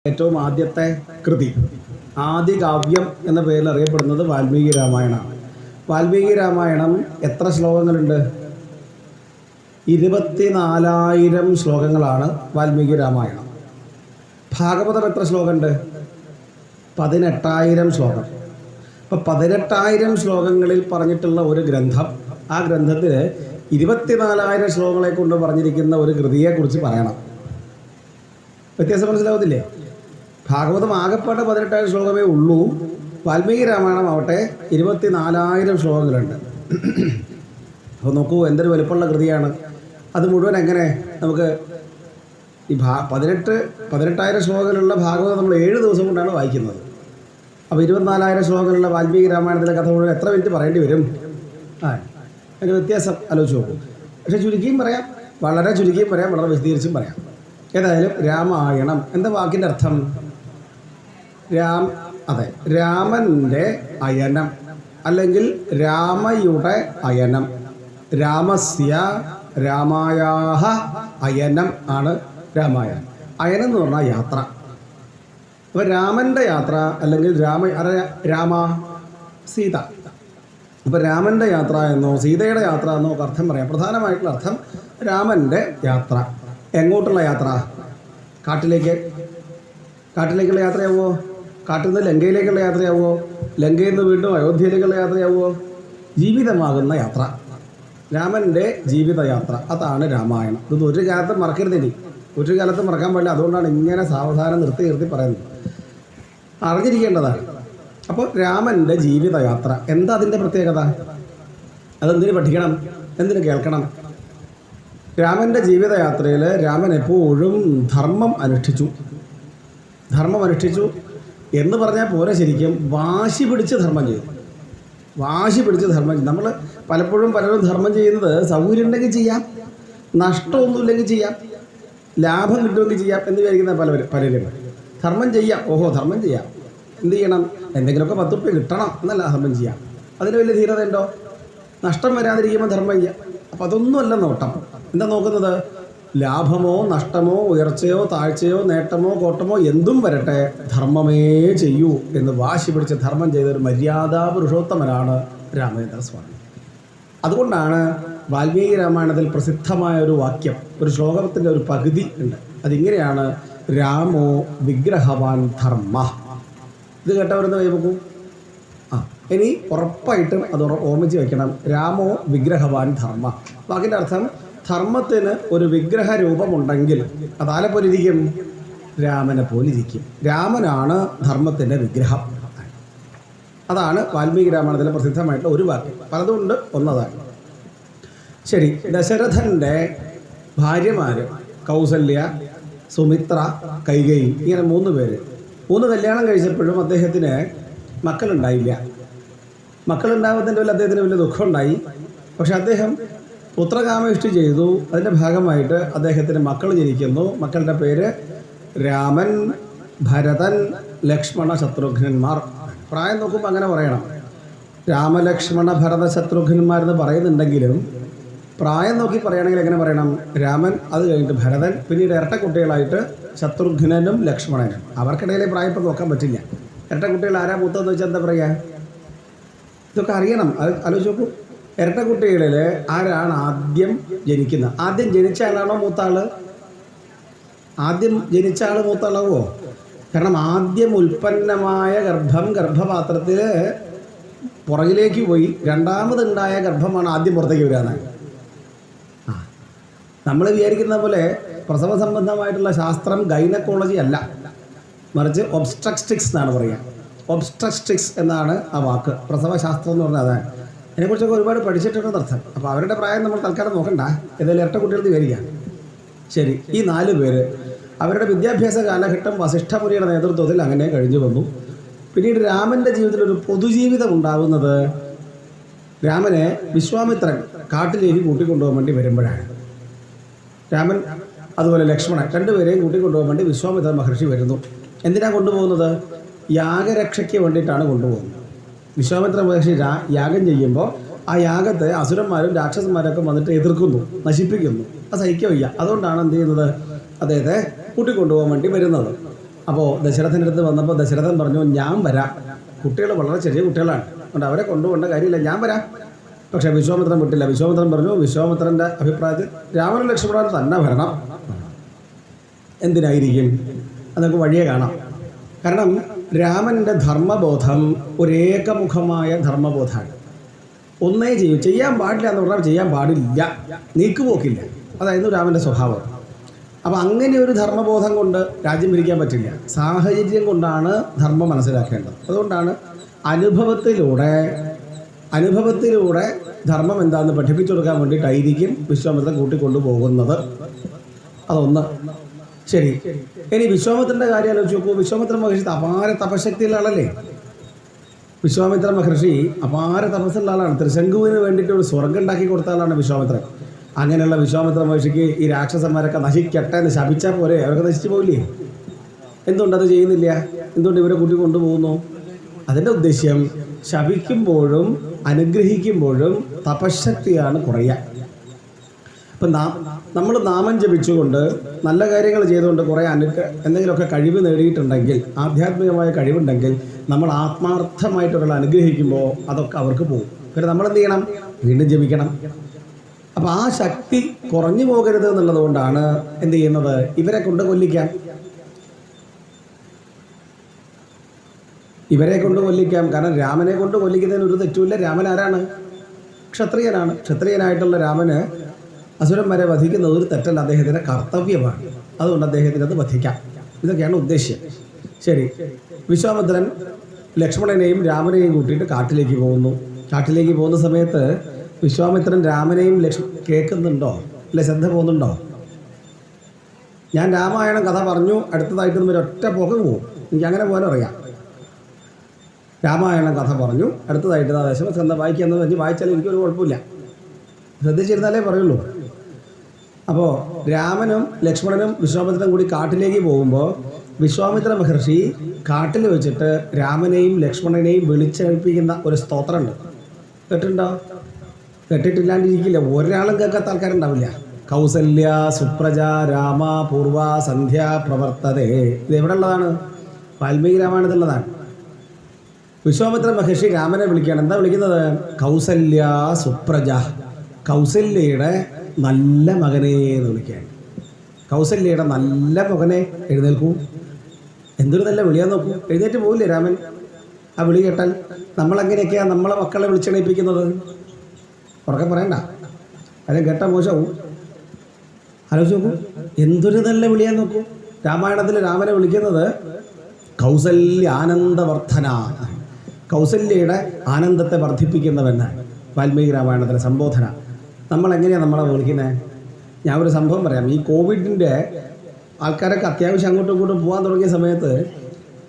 ഏറ്റവും ആദ്യത്തെ കൃതി ആദ്യ കാവ്യം എന്ന പേരിൽ അറിയപ്പെടുന്നത് വാൽമീകി രാമായണമാണ്. വാൽമീകി രാമായണം എത്ര ശ്ലോകങ്ങളുണ്ട്? 24,000 ശ്ലോകങ്ങളാണ് വാൽമീകി രാമായണം. ഭാഗവതം എത്ര ശ്ലോകമുണ്ട്? 18,000 ശ്ലോകം. അപ്പോൾ 18,000 ശ്ലോകങ്ങളിൽ പറഞ്ഞിട്ടുള്ള ഒരു ഗ്രന്ഥം, ആ ഗ്രന്ഥത്തിൽ 24,000 ശ്ലോകങ്ങളെ കൊണ്ട് പറഞ്ഞിരിക്കുന്ന ഒരു കൃതിയെക്കുറിച്ച് പറയണം. വ്യത്യാസം മനസ്സിലാവത്തില്ലേ? ഭാഗവതം ആകെപ്പാട് 18,000 ശ്ലോകമേ ഉള്ളൂ. വാൽമീകി രാമായണം ആവട്ടെ 24,000 ശ്ലോകങ്ങളുണ്ട്. അപ്പോൾ നോക്കൂ, എന്തൊരു വലുപ്പമുള്ള കൃതിയാണ്. അത് മുഴുവൻ എങ്ങനെ നമുക്ക് ഈ 18,000 ശ്ലോകങ്ങളുള്ള ഭാഗവതം നമ്മൾ 7 ദിവസം കൊണ്ടാണ് വായിക്കുന്നത്. അപ്പോൾ 24,000 ശ്ലോകങ്ങളുള്ള വാൽമീകി രാമായണത്തിലെ കഥ മുഴുവൻ എത്ര മിനിറ്റ് പറയേണ്ടി വരും? അതിൻ്റെ വ്യത്യാസം ആലോചിച്ച് നോക്കൂ. പക്ഷേ ചുരുക്കിയും പറയാം, വളരെ ചുരുക്കിയും പറയാം, വളരെ വിശദീകരിച്ചും പറയാം. ഏതായാലും രാമായണം എന്താ വാക്കിൻ്റെ അർത്ഥം? രാമൻ്റെ അയനം അല്ലെങ്കിൽ രാമയുടെ അയനം. രാമസ്യ രാമായാഹ അയനം ആണ് രാമായണം. അയനം എന്ന് പറഞ്ഞാൽ യാത്ര. അപ്പോൾ രാമൻ്റെ യാത്ര അല്ലെങ്കിൽ രാമ സീത. അപ്പോൾ രാമൻ്റെ യാത്ര എന്നോ സീതയുടെ യാത്ര എന്നോ ഒക്കെ അർത്ഥം പറയാം. പ്രധാനമായിട്ടുള്ള അർത്ഥം രാമൻ്റെ യാത്ര. എങ്ങോട്ടുള്ള യാത്ര? കാട്ടിലേക്കുള്ള യാത്രയാവുമോ? കാട്ടിൽ നിന്ന് ലങ്കയിലേക്കുള്ള യാത്രയാവുമോ? ലങ്കയിൽ നിന്ന് വീണ്ടും അയോധ്യയിലേക്കുള്ള യാത്രയാവുമോ? ജീവിതമാകുന്ന യാത്ര, രാമൻ്റെ ജീവിതയാത്ര, അതാണ് രാമായണം. ഇതൊന്നും ഒരു കാലത്തും മറക്കരുത്. ഇനി ഒരു കാലത്തും മറക്കാൻ പാടില്ല. അതുകൊണ്ടാണ് ഇങ്ങനെ സാവധാനം നിർത്തി പറയുന്നത്. അറിഞ്ഞിരിക്കേണ്ടതാണ്. അപ്പോൾ രാമൻ്റെ ജീവിതയാത്ര എന്താ അതിൻ്റെ പ്രത്യേകത? അതെന്തിനു പഠിക്കണം, എന്തിനു കേൾക്കണം? രാമൻ്റെ ജീവിതയാത്രയിൽ രാമൻ എപ്പോഴും ധർമ്മം അനുഷ്ഠിച്ചു എന്ന് പറഞ്ഞാൽ പോരെ, ശരിക്കും വാശി പിടിച്ച് ധർമ്മം ചെയ്തു. നമ്മൾ പലപ്പോഴും പലരും ധർമ്മം ചെയ്യുന്നത് സൗകര്യം ഉണ്ടെങ്കിൽ ചെയ്യാം, നഷ്ടമൊന്നുമില്ലെങ്കിൽ ചെയ്യാം, ലാഭം കിട്ടുമെങ്കിൽ ചെയ്യാം എന്ന് വിചാരിക്കുന്ന പലരും. ധർമ്മം ചെയ്യാം, ധർമ്മം ചെയ്യാം, എന്ത് ചെയ്യണം? എന്തെങ്കിലുമൊക്കെ 10 രൂപ കിട്ടണം എന്നല്ല ധർമ്മം ചെയ്യാം. അതിന് വലിയ ധീരത ഉണ്ടോ? നഷ്ടം വരാതിരിക്കുമ്പോൾ ധർമ്മം ചെയ്യാം. അപ്പോൾ അതൊന്നുമല്ല നോട്ടം. എന്താ നോക്കുന്നത്? ലാഭമോ നഷ്ടമോ ഉയർച്ചയോ താഴ്ചയോ നേട്ടമോ കോട്ടമോ എന്തും വരട്ടെ, ധർമ്മമേ ചെയ്യൂ എന്ന് വാശി പിടിച്ച് ധർമ്മം ചെയ്തൊരു മര്യാദാ പുരുഷോത്തമനാണ് രാമചന്ദ്ര സ്വാമി. അതുകൊണ്ടാണ് വാൽമീകി രാമായണത്തിൽ പ്രസിദ്ധമായ ഒരു വാക്യം, ഒരു ശ്ലോകത്തിൻ്റെ ഒരു പകുതി ഉണ്ട്. അതിങ്ങനെയാണ്: രാമോ വിഗ്രഹവാൻ ധർമ്മ. ഇത് കേട്ടവരെന്ന് കൈവെക്കൂ. ഇനി ഉറപ്പായിട്ടും അത് ഓർമ്മിച്ച് വയ്ക്കണം. രാമോ വിഗ്രഹവാൻ ധർമ്മ. വാക്കിൻ്റെ അർത്ഥം, ധർമ്മത്തിന് ഒരു വിഗ്രഹ രൂപമുണ്ടെങ്കിൽ അതാരെ പോലിരിക്കും? രാമനെ പോലിരിക്കും. രാമനാണ് ധർമ്മത്തിൻ്റെ വിഗ്രഹം. അതാണ് വാൽമീകി രാമായണത്തിലെ പ്രസിദ്ധമായിട്ടുള്ള ഒരു വാക്യം. പലതുകൊണ്ട് ഒന്നതാണ്. ശരി, ദശരഥൻ്റെ ഭാര്യമാർ കൗസല്യ, സുമിത്ര, കൈകേയി, ഇങ്ങനെ 3 പേര്. 3 കല്യാണം കഴിച്ചപ്പോഴും അദ്ദേഹത്തിന് മക്കളുണ്ടായില്ല. മക്കളുണ്ടാകുന്നതിൻ്റെ പേരിൽ അദ്ദേഹത്തിന് വലിയ ദുഃഖമുണ്ടായി. പക്ഷെ അദ്ദേഹം പുത്രകാമേഷ്ടി ചെയ്തു. അതിൻ്റെ ഭാഗമായിട്ട് അദ്ദേഹത്തിന് മക്കൾ ജനിക്കുന്നു. മക്കളുടെ പേര് രാമൻ, ഭരതൻ, ലക്ഷ്മണ, ശത്രുഘ്നന്മാർ. പ്രായം നോക്കുമ്പോൾ അങ്ങനെ പറയണം. രാമലക്ഷ്മണ ഭരത ശത്രുഘ്നന്മാരെന്ന് പറയുന്നുണ്ടെങ്കിലും പ്രായം നോക്കി പറയുകയാണെങ്കിൽ എങ്ങനെ പറയണം? രാമൻ, അത് കഴിഞ്ഞിട്ട് ഭരതൻ, പിന്നീട് ഇരട്ടക്കുട്ടികളായിട്ട് ശത്രുഘ്നനും ലക്ഷ്മണനും. അവർക്കിടയിലെ പ്രായം ഇപ്പം നോക്കാൻ പറ്റില്ല. ഇരട്ടക്കുട്ടികൾ ആരാ മൂത്തതെന്ന് വെച്ചാൽ എന്താ പറയുക? ഇതൊക്കെ അറിയണം. അത് ആലോചിച്ച് നോക്കൂ. ഇരട്ടക്കുട്ടികളിൽ ആരാണ് ആദ്യം ജനിക്കുന്നത്? ആദ്യം ജനിച്ച ആളാണോ മൂത്ത ആൾ? ആദ്യം ജനിച്ച ആൾ മൂത്ത ആളാവോ? കാരണം ആദ്യം ഉൽപ്പന്നമായ ഗർഭപാത്രത്തിൽ പുറകിലേക്ക് പോയി രണ്ടാമതുണ്ടായ ഗർഭമാണ് ആദ്യം പുറത്തേക്ക് വരാനാണ്. നമ്മൾ വിചാരിക്കുന്ന പോലെ പ്രസവ സംബന്ധമായിട്ടുള്ള ശാസ്ത്രം ഗൈനക്കോളജി അല്ല, മറിച്ച് ഒബ്സ്ട്രക്റ്റിക്സ് എന്നാണ് പറയുക. ഒബ്സ്ട്രക്റ്റിക്സ് എന്നാണ് ആ വാക്ക്. പ്രസവശാസ്ത്രം എന്ന് പറഞ്ഞാൽ അതാണ്. അതിനെക്കുറിച്ചൊക്കെ ഒരുപാട് പഠിച്ചിട്ടുണ്ടെന്ന് അർത്ഥം. അപ്പോൾ അവരുടെ പ്രായം നമ്മൾ തൽക്കാലം നോക്കണ്ട, ഏതായാലും ഇരട്ട കുട്ടികൾ വിചാരിക്കാം. ശരി, ഈ 4 പേര് അവരുടെ വിദ്യാഭ്യാസ കാലഘട്ടം വസിഷ്ഠമുനിയുടെ നേതൃത്വത്തിൽ അങ്ങനെ കഴിഞ്ഞു വന്നു. പിന്നീട് രാമൻ്റെ ജീവിതത്തിൽ ഒരു പൊതുജീവിതം ഉണ്ടാകുന്നത് രാമനെ വിശ്വാമിത്രൻ കാട്ടിലേക്ക് കൂട്ടിക്കൊണ്ടുപോകാൻ വേണ്ടി വരുമ്പോഴാണ്. രാമൻ അതുപോലെ ലക്ഷ്മണൻ 2 പേരെയും കൂട്ടിക്കൊണ്ടുപോകാൻ വേണ്ടി വിശ്വാമിത്ര മഹർഷി വരുന്നു. എന്തിനാണ് കൊണ്ടുപോകുന്നത്? യാഗരക്ഷയ്ക്ക് വേണ്ടിയിട്ടാണ് കൊണ്ടുപോകുന്നത്. വിശ്വാമിത്ര മഹർഷി യാഗം ചെയ്യുമ്പോൾ ആ യാഗത്തെ അസുരന്മാരും രാക്ഷസന്മാരൊക്കെ വന്നിട്ട് എതിർക്കുന്നു, നശിപ്പിക്കുന്നു. അത് സഹിക്കുക വയ്യ. അതുകൊണ്ടാണ് എന്ത് ചെയ്യുന്നത്? അദ്ദേഹത്തെ കൂട്ടിക്കൊണ്ടുപോകാൻ വേണ്ടി വരുന്നത്. അപ്പോൾ ദശരഥൻ്റെ അടുത്ത് വന്നപ്പോൾ ദശരഥൻ പറഞ്ഞു, ഞാൻ വരാം, കുട്ടികൾ വളരെ ചെറിയ കുട്ടികളാണ്, അതുകൊണ്ട് അവരെ കൊണ്ടുപോകേണ്ട കാര്യമില്ല, ഞാൻ വരാം. പക്ഷേ വിശ്വാമിത്രൻ വിട്ടില്ല. വിശ്വാമിത്രൻ പറഞ്ഞു, വിശ്വാമിത്രൻ്റെ അഭിപ്രായത്തിൽ രാമനും ലക്ഷ്മണനും തന്നെ വരണം. എന്തിനായിരിക്കും? അതൊക്കെ വഴിയെ കാണാം. കാരണം രാമൻ്റെ ധർമ്മബോധം ഒരേകമുഖമായ ധർമ്മബോധമാണ്. ഒന്നേ ചെയ്യാൻ പാടില്ല എന്ന് പറഞ്ഞാൽ ചെയ്യാൻ പാടില്ല, നീക്കുപോക്കില്ല. അതായിരുന്നു രാമൻ്റെ സ്വഭാവം. അപ്പോൾ അങ്ങനെ ഒരു ധർമ്മബോധം കൊണ്ട് രാജ്യം ഭരിക്കാൻ പറ്റില്ല. സാഹചര്യം കൊണ്ടാണ് ധർമ്മം മനസ്സിലാക്കേണ്ടത്. അതുകൊണ്ടാണ് അനുഭവത്തിലൂടെ ധർമ്മം എന്താണെന്ന് പഠിപ്പിച്ചു കൊടുക്കാൻ വേണ്ടിയിട്ടായിരിക്കും വിശ്വാമിത്രൻ കൂട്ടിക്കൊണ്ടു പോകുന്നത്. അതൊന്ന്. ശരി, ഇനി വിശ്വാമിത്രൻ്റെ കാര്യം ആലോചിച്ച് നോക്കൂ. വിശ്വാമിത്ര മഹർഷി അപാര തപശക്തിയുള്ള ആളല്ലേ? വിശ്വാമിത്ര മഹർഷി അപാര തപസ്സുള്ള ആളാണ്. ത്രിശങ്കുവിന് വേണ്ടിയിട്ട് ഒരു സ്വർഗ്ഗം ഉണ്ടാക്കി കൊടുത്ത ആളാണ് വിശ്വാമിത്രൻ. അങ്ങനെയുള്ള വിശ്വാമിത്ര മഹർഷിക്ക് ഈ രാക്ഷസന്മാരൊക്കെ നശിക്കട്ടെ എന്ന് ശപിച്ചാൽ പോരെ? അവരൊക്കെ നശിച്ചു പോയില്ലേ? എന്തുകൊണ്ടത് ചെയ്യുന്നില്ല? എന്തുകൊണ്ട് ഇവരെ കൂട്ടി കൊണ്ടുപോകുന്നു? അതിൻ്റെ ഉദ്ദേശ്യം ശപിക്കുമ്പോഴും അനുഗ്രഹിക്കുമ്പോഴും തപശക്തിയാണ് കുറയുക. ഇപ്പം നമ്മൾ നാമം ജപിച്ചുകൊണ്ട് നല്ല കാര്യങ്ങൾ ചെയ്തുകൊണ്ട് കുറേ എന്തെങ്കിലുമൊക്കെ കഴിവ് നേടിയിട്ടുണ്ടെങ്കിൽ, ആധ്യാത്മികമായ കഴിവുണ്ടെങ്കിൽ, നമ്മൾ ആത്മാർത്ഥമായിട്ടൊരാൾ അനുഗ്രഹിക്കുമ്പോൾ അതൊക്കെ അവർക്ക് പോകും. പിന്നെ നമ്മളെന്ത് ചെയ്യണം? വീണ്ടും ജപിക്കണം. അപ്പോൾ ആ ശക്തി കുറഞ്ഞു പോകരുത് എന്നുള്ളത് കൊണ്ടാണ് എന്ത് ചെയ്യുന്നത്? ഇവരെ കൊണ്ട് കൊല്ലിക്കാം. കാരണം രാമനെ കൊണ്ട് കൊല്ലിക്കുന്നതിന് ഒരു തെറ്റുമില്ല. രാമൻ ആരാണ്? ക്ഷത്രിയനാണ്. ക്ഷത്രിയനായിട്ടുള്ള രാമന് അസുരന്മാരെ വധിക്കുന്നത് ഒരു തെറ്റല്ല, അദ്ദേഹത്തിൻ്റെ കർത്തവ്യമാണ്. അതുകൊണ്ട് അദ്ദേഹത്തിന് അത് വധിക്കാം. ഇതൊക്കെയാണ് ഉദ്ദേശ്യം. ശരി, വിശ്വാമിത്രൻ ലക്ഷ്മണനെയും രാമനെയും കൂട്ടിയിട്ട് കാട്ടിലേക്ക് പോകുന്ന സമയത്ത് വിശ്വാമിത്രൻ രാമനെയും കേൾക്കുന്നുണ്ടോ? അല്ലെ, ശ്രദ്ധ പോകുന്നുണ്ടോ? ഞാൻ രാമായണം കഥ പറഞ്ഞു, അടുത്തതായിട്ട് ഒരൊറ്റ പുക പോകും. എനിക്കങ്ങനെ പോകാൻ അറിയാം. രാമായണം കഥ പറഞ്ഞു, അടുത്തതായിട്ട് ദശമസ്കന്ധം വായിക്കാമെന്ന് പറഞ്ഞ് വായിച്ചാലും എനിക്കൊരു കുഴപ്പമില്ല, ശ്രദ്ധിച്ചിരുന്നാലേ പറയുള്ളൂ. അപ്പോൾ രാമനും ലക്ഷ്മണനും വിശ്വാമിത്രനും കൂടി കാട്ടിലേക്ക് പോകുമ്പോൾ വിശ്വാമിത്ര മഹർഷി കാട്ടിൽ വെച്ചിട്ട് രാമനെയും ലക്ഷ്മണനെയും വിളിച്ചേൽപ്പിക്കുന്ന ഒരു സ്തോത്രമുണ്ട്. കേട്ടിട്ടുണ്ടോ? കേട്ടിട്ടില്ലാണ്ടിരിക്കില്ല. ഒരാളും കേൾക്കാത്ത ആൾക്കാരുണ്ടാവില്ല. കൗസല്യ സുപ്രജ രാമ പൂർവ സന്ധ്യ പ്രവർത്തതേ. ഇത് എവിടെ ഉള്ളതാണ്? വാൽമീകി രാമായണത്തിലുള്ളതാണ്. വിശ്വാമിത്ര മഹർഷി രാമനെ വിളിക്കുകയാണ്. എന്താ വിളിക്കുന്നത്? കൗസല്യ സുപ്രജ, കൗസല്യയുടെ നല്ല മകനെ എന്ന് വിളിക്കുകയാണ്. കൗസല്യയുടെ നല്ല മകനെ, എഴുന്നേൽക്കൂ. എന്തൊരു നല്ല വിളിയാന്ന് നോക്കൂ. എഴുന്നേറ്റ് പോകില്ലേ രാമൻ ആ വിളി കേട്ടാൽ? നമ്മളെങ്ങനെയൊക്കെയാണ് നമ്മളെ മക്കളെ വിളിച്ചെണീപ്പിക്കുന്നത്? ഉറക്കെ പറയണ്ട, അതിനെ കേട്ടാൽ മോശമാവും. ആലോചിച്ച് നോക്കൂ, എന്തൊരു നല്ല വിളിയാന്ന് നോക്കൂ. രാമായണത്തിൽ രാമനെ വിളിക്കുന്നത് കൗസല്യ ആനന്ദവർദ്ധന, കൗസല്യയുടെ ആനന്ദത്തെ വർദ്ധിപ്പിക്കുന്നവെന്നാണ് വാൽമീകി രാമായണത്തിലെ സംബോധന. നമ്മളെങ്ങനെയാണ് നമ്മളെ വിളിക്കുന്നത്? ഞാൻ ഒരു സംഭവം പറയാം. ഈ കോവിഡിൻ്റെ ആൾക്കാരൊക്കെ അത്യാവശ്യം അങ്ങോട്ടും ഇങ്ങോട്ടും പോകാൻ തുടങ്ങിയ സമയത്ത്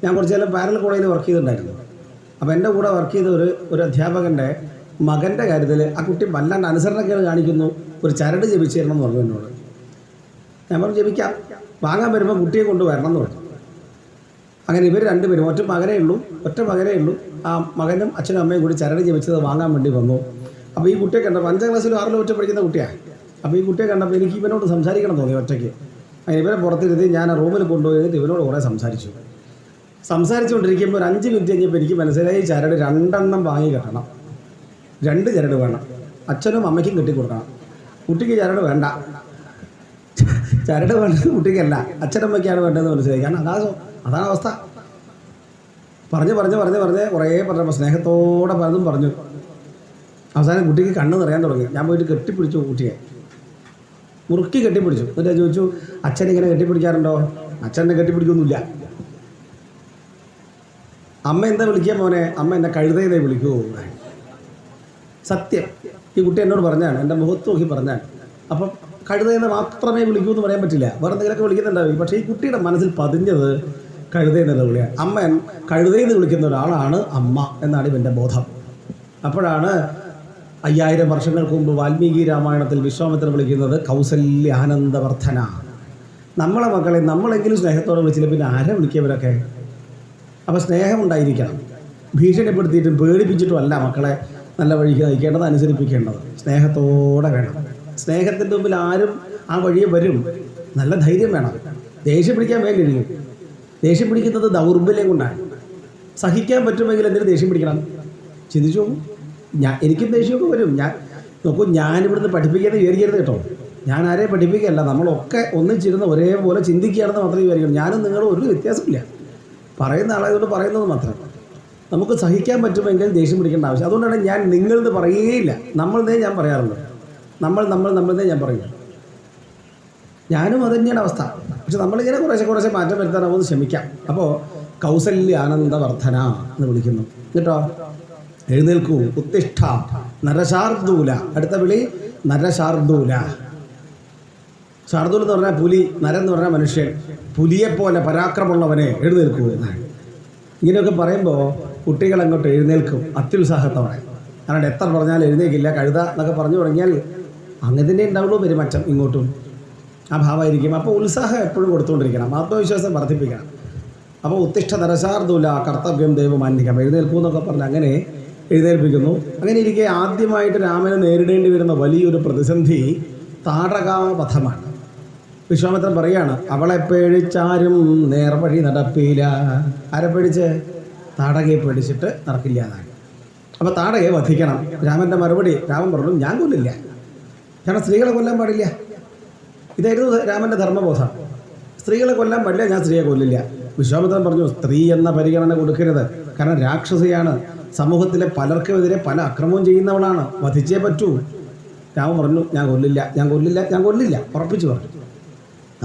ഞാൻ കുറച്ച് കാലം പാരലൽ കോളേജിൽ വർക്ക് ചെയ്തിട്ടുണ്ടായിരുന്നു. അപ്പോൾ എൻ്റെ കൂടെ വർക്ക് ചെയ്ത ഒരു അധ്യാപകൻ്റെ മകൻ്റെ കാര്യത്തിൽ ആ കുട്ടി വല്ലാണ്ട് അനുസരണക്കേട് കാണിക്കുന്നു, ഒരു ചരട് ജപിച്ചു തരണം എന്ന് പറഞ്ഞു എന്നോട്. ഞാൻ പറഞ്ഞു ജപിക്കാം, വാങ്ങാൻ വരുമ്പോൾ കുട്ടിയെ കൊണ്ട് വരണം എന്ന് പറഞ്ഞു. അങ്ങനെ ഇവർ രണ്ടുപേരും ഒറ്റ മകനേ ഉള്ളൂ. ആ മകനും അച്ഛനും അമ്മയും കൂടി ചരട് ജപിച്ചത് വാങ്ങാൻ വേണ്ടി വന്നു. അപ്പോൾ ഈ കുട്ടിയെ കണ്ടപ്പോൾ 5ാം ക്ലാസ്സിലും 6ലും ഒറ്റ പഠിക്കുന്ന കുട്ടിയാണ്. അപ്പോൾ ഈ കുട്ടിയെ കണ്ടപ്പോൾ എനിക്ക് ഇവനോട് സംസാരിക്കണം തോന്നി ഒറ്റയ്ക്ക്. അങ്ങനെ ഇവരെ പുറത്തിരുത്തി ഞാൻ ആ റൂമിൽ കൊണ്ടുപോയിട്ട് ഇവനോട് കുറേ സംസാരിച്ചുകൊണ്ടിരിക്കുമ്പോൾ ഒരു 5 മിനിറ്റ് കഴിഞ്ഞപ്പോൾ എനിക്ക് മനസ്സിലായി ചരട് 2 എണ്ണം വാങ്ങി കെട്ടണം. 2 ചരട് വേണം. അച്ഛനും അമ്മയ്ക്കും കെട്ടിക്കൊടുക്കണം. കുട്ടിക്ക് ചരട് വേണ്ട. ചരട് വേണ്ടത് കുട്ടിക്കല്ല, അച്ഛനമ്മയ്ക്കാണ് വേണ്ടതെന്ന് മനസ്സിലായി. കാരണം അതാണ് അവസ്ഥ. പറഞ്ഞ് കുറേ പറഞ്ഞപ്പോൾ സ്നേഹത്തോടെ പലതും പറഞ്ഞു. അവസാനം കുട്ടിക്ക് കണ്ണ് നിറയാൻ തുടങ്ങി. ഞാൻ പോയിട്ട് കെട്ടിപ്പിടിച്ചു, കുട്ടിയെ മുറുക്കി കെട്ടിപ്പിടിച്ചു. എന്നിട്ട് ചോദിച്ചു, അച്ഛൻ ഇങ്ങനെ കെട്ടിപ്പിടിക്കാറുണ്ടോ? അച്ഛനെ കെട്ടിപ്പിടിക്കൊന്നുമില്ല. അമ്മ എന്താ വിളിക്കുക മോനെ? അമ്മ എന്നെ കഴുതയെന്നേ വിളിക്കൂ. സത്യം, ഈ കുട്ടി എന്നോട് പറഞ്ഞാണ്, എൻ്റെ മുഖത്ത് നോക്കി പറഞ്ഞാണ്. അപ്പം കഴുതയെന്ന് മാത്രമേ വിളിക്കൂ എന്ന് പറയാൻ പറ്റില്ല, വേറെ എന്തെങ്കിലുമൊക്കെ വിളിക്കുന്നുണ്ടാവും. പക്ഷേ ഈ കുട്ടിയുടെ മനസ്സിൽ പതിഞ്ഞത് കഴുതയെന്നുള്ള വിളിയാണ്. അമ്മൻ കഴുതയെന്ന് വിളിക്കുന്ന ഒരാളാണ് അമ്മ എന്നാണ് ഇവൻ്റെ ബോധം. അപ്പോഴാണ് 5000 വർഷങ്ങൾക്ക് മുമ്പ് വാൽമീകി രാമായണത്തിൽ വിശ്വാമിത്രൻ വിളിക്കുന്നത് കൗസല്യ ആനന്ദവർദ്ധന. നമ്മളെ മക്കളെ നമ്മളെങ്കിലും സ്നേഹത്തോടെ വിളിച്ചില്ല, പിന്നെ ആരെ വിളിക്കിയവരൊക്കെ? അപ്പോൾ സ്നേഹമുണ്ടായിരിക്കണം. ഭീഷണിപ്പെടുത്തിയിട്ടും പേടിപ്പിച്ചിട്ടും അല്ല മക്കളെ നല്ല വഴിക്ക് നയിക്കേണ്ടത്, അനുസരിപ്പിക്കേണ്ടത്. സ്നേഹത്തോടെ വേണം. സ്നേഹത്തിൻ്റെ മുമ്പിൽ ആരും ആ വഴിയെ വരും. നല്ല ധൈര്യം വേണം. ദേഷ്യം പിടിക്കാൻ വേണ്ടി കഴിയും. ദേഷ്യം പിടിക്കുന്നത് ദൗർബല്യം കൊണ്ടാണ്. സഹിക്കാൻ പറ്റുമെങ്കിൽ എന്തിനു ദേഷ്യം പിടിക്കണം? ചിന്തിച്ചു. എനിക്കും ദേഷ്യമൊക്കെ വരും. നോക്കൂ, ഞാനിവിടുന്ന് പഠിപ്പിക്കുന്നത് വിചാരിക്കരുത് കേട്ടോ. ഞാൻ ആരെയും പഠിപ്പിക്കുകയല്ല. നമ്മളൊക്കെ ഒന്നിച്ചിരുന്ന് ഒരേപോലെ ചിന്തിക്കുകയാണെന്ന് മാത്രമേ വിചാരിക്കും. ഞാനും നിങ്ങളും ഒരു വ്യത്യാസമില്ല. പറയുന്ന ആളായതുകൊണ്ട് പറയുന്നത് മാത്രം. നമുക്ക് സഹിക്കാൻ പറ്റുമെങ്കിൽ ദേഷ്യം പിടിക്കേണ്ട ആവശ്യം. അതുകൊണ്ടാണ് ഞാൻ നിങ്ങളെന്ന് പറയുകയില്ല. നമ്മളതേ ഞാൻ പറയാറുള്ളൂ. നമ്മളതേ ഞാൻ പറയുക. ഞാനും അത് തന്നെയാണ് അവസ്ഥ. പക്ഷെ നമ്മളിങ്ങനെ കുറേശ്ശെ മാറ്റം വരുത്താനാവുമെന്ന് ശ്രമിക്കാം. അപ്പോൾ കൗസല്യ ആനന്ദവർദ്ധന എന്ന് വിളിക്കുന്നു കേട്ടോ. എഴുന്നേൽക്കൂ, ഉത്തിഷ്ഠ നരശാർദൂല. അടുത്ത വിളി നരശാർദൂല. ശാർദൂൽ എന്ന് പറഞ്ഞാൽ പുലി, നരൻ എന്ന് പറഞ്ഞാൽ മനുഷ്യൻ. പുലിയെപ്പോലെ പരാക്രമമുള്ളവനെ എഴുന്നേൽക്കൂ എന്നാണ്. ഇങ്ങനെയൊക്കെ പറയുമ്പോൾ കുട്ടികൾ അങ്ങോട്ട് എഴുന്നേൽക്കും അത്യുത്സാഹത്തോടെ. കാരണം എത്ര പറഞ്ഞാൽ എഴുന്നേൽക്കില്ല, കഴുത എന്നൊക്കെ പറഞ്ഞു തുടങ്ങിയാൽ അങ്ങനെ തന്നെ ഉണ്ടാവുള്ളൂ പെരുമാറ്റം ഇങ്ങോട്ടും. ആ ഭാവമായിരിക്കും. അപ്പോൾ ഉത്സാഹം എപ്പോഴും കൊടുത്തുകൊണ്ടിരിക്കണം, ആത്മവിശ്വാസം വർദ്ധിപ്പിക്കണം. അപ്പോൾ ഉത്തിഷ്ഠ നരശാർദൂല കർത്തവ്യം ദൈവമാന്യകം, എഴുന്നേൽക്കൂ എന്നൊക്കെ പറഞ്ഞ് അങ്ങനെ എഴുന്നേൽപ്പിക്കുന്നു. അങ്ങനെ ഇരിക്കെ ആദ്യമായിട്ട് രാമന് നേരിടേണ്ടി വരുന്ന വലിയൊരു പ്രതിസന്ധി താടകാവധമാണ്. വിശ്വാമിത്രൻ പറയാണ്, അവളെ പേടിച്ചാരും നേർവഴി നടപ്പില്ല. ആരെ പേടിച്ച്? താടകയെ പേടിച്ചിട്ട് നടക്കില്ല എന്നാണ്. അപ്പോൾ താടകയെ വധിക്കണം. രാമൻ്റെ മറുപടി, രാമൻ പറഞ്ഞു, ഞാൻ കൊല്ലില്ല. കാരണം സ്ത്രീകളെ കൊല്ലാൻ പാടില്ല. ഇതായിരുന്നു രാമൻ്റെ ധർമ്മബോധം. സ്ത്രീകളെ കൊല്ലാൻ പാടില്ല, ഞാൻ സ്ത്രീയെ കൊല്ലില്ല. വിശ്വാമിത്രൻ പറഞ്ഞു, സ്ത്രീ എന്ന പരിഗണന കൊടുക്കരുത്. കാരണം രാക്ഷസിയാണ്, സമൂഹത്തിലെ പലർക്കുമെതിരെ പല അക്രമവും ചെയ്യുന്നവളാണ്, വധിച്ചേ പറ്റൂ. രാമൻ പറഞ്ഞു, ഞാൻ കൊല്ലില്ല, ഉറപ്പിച്ചു പറഞ്ഞു.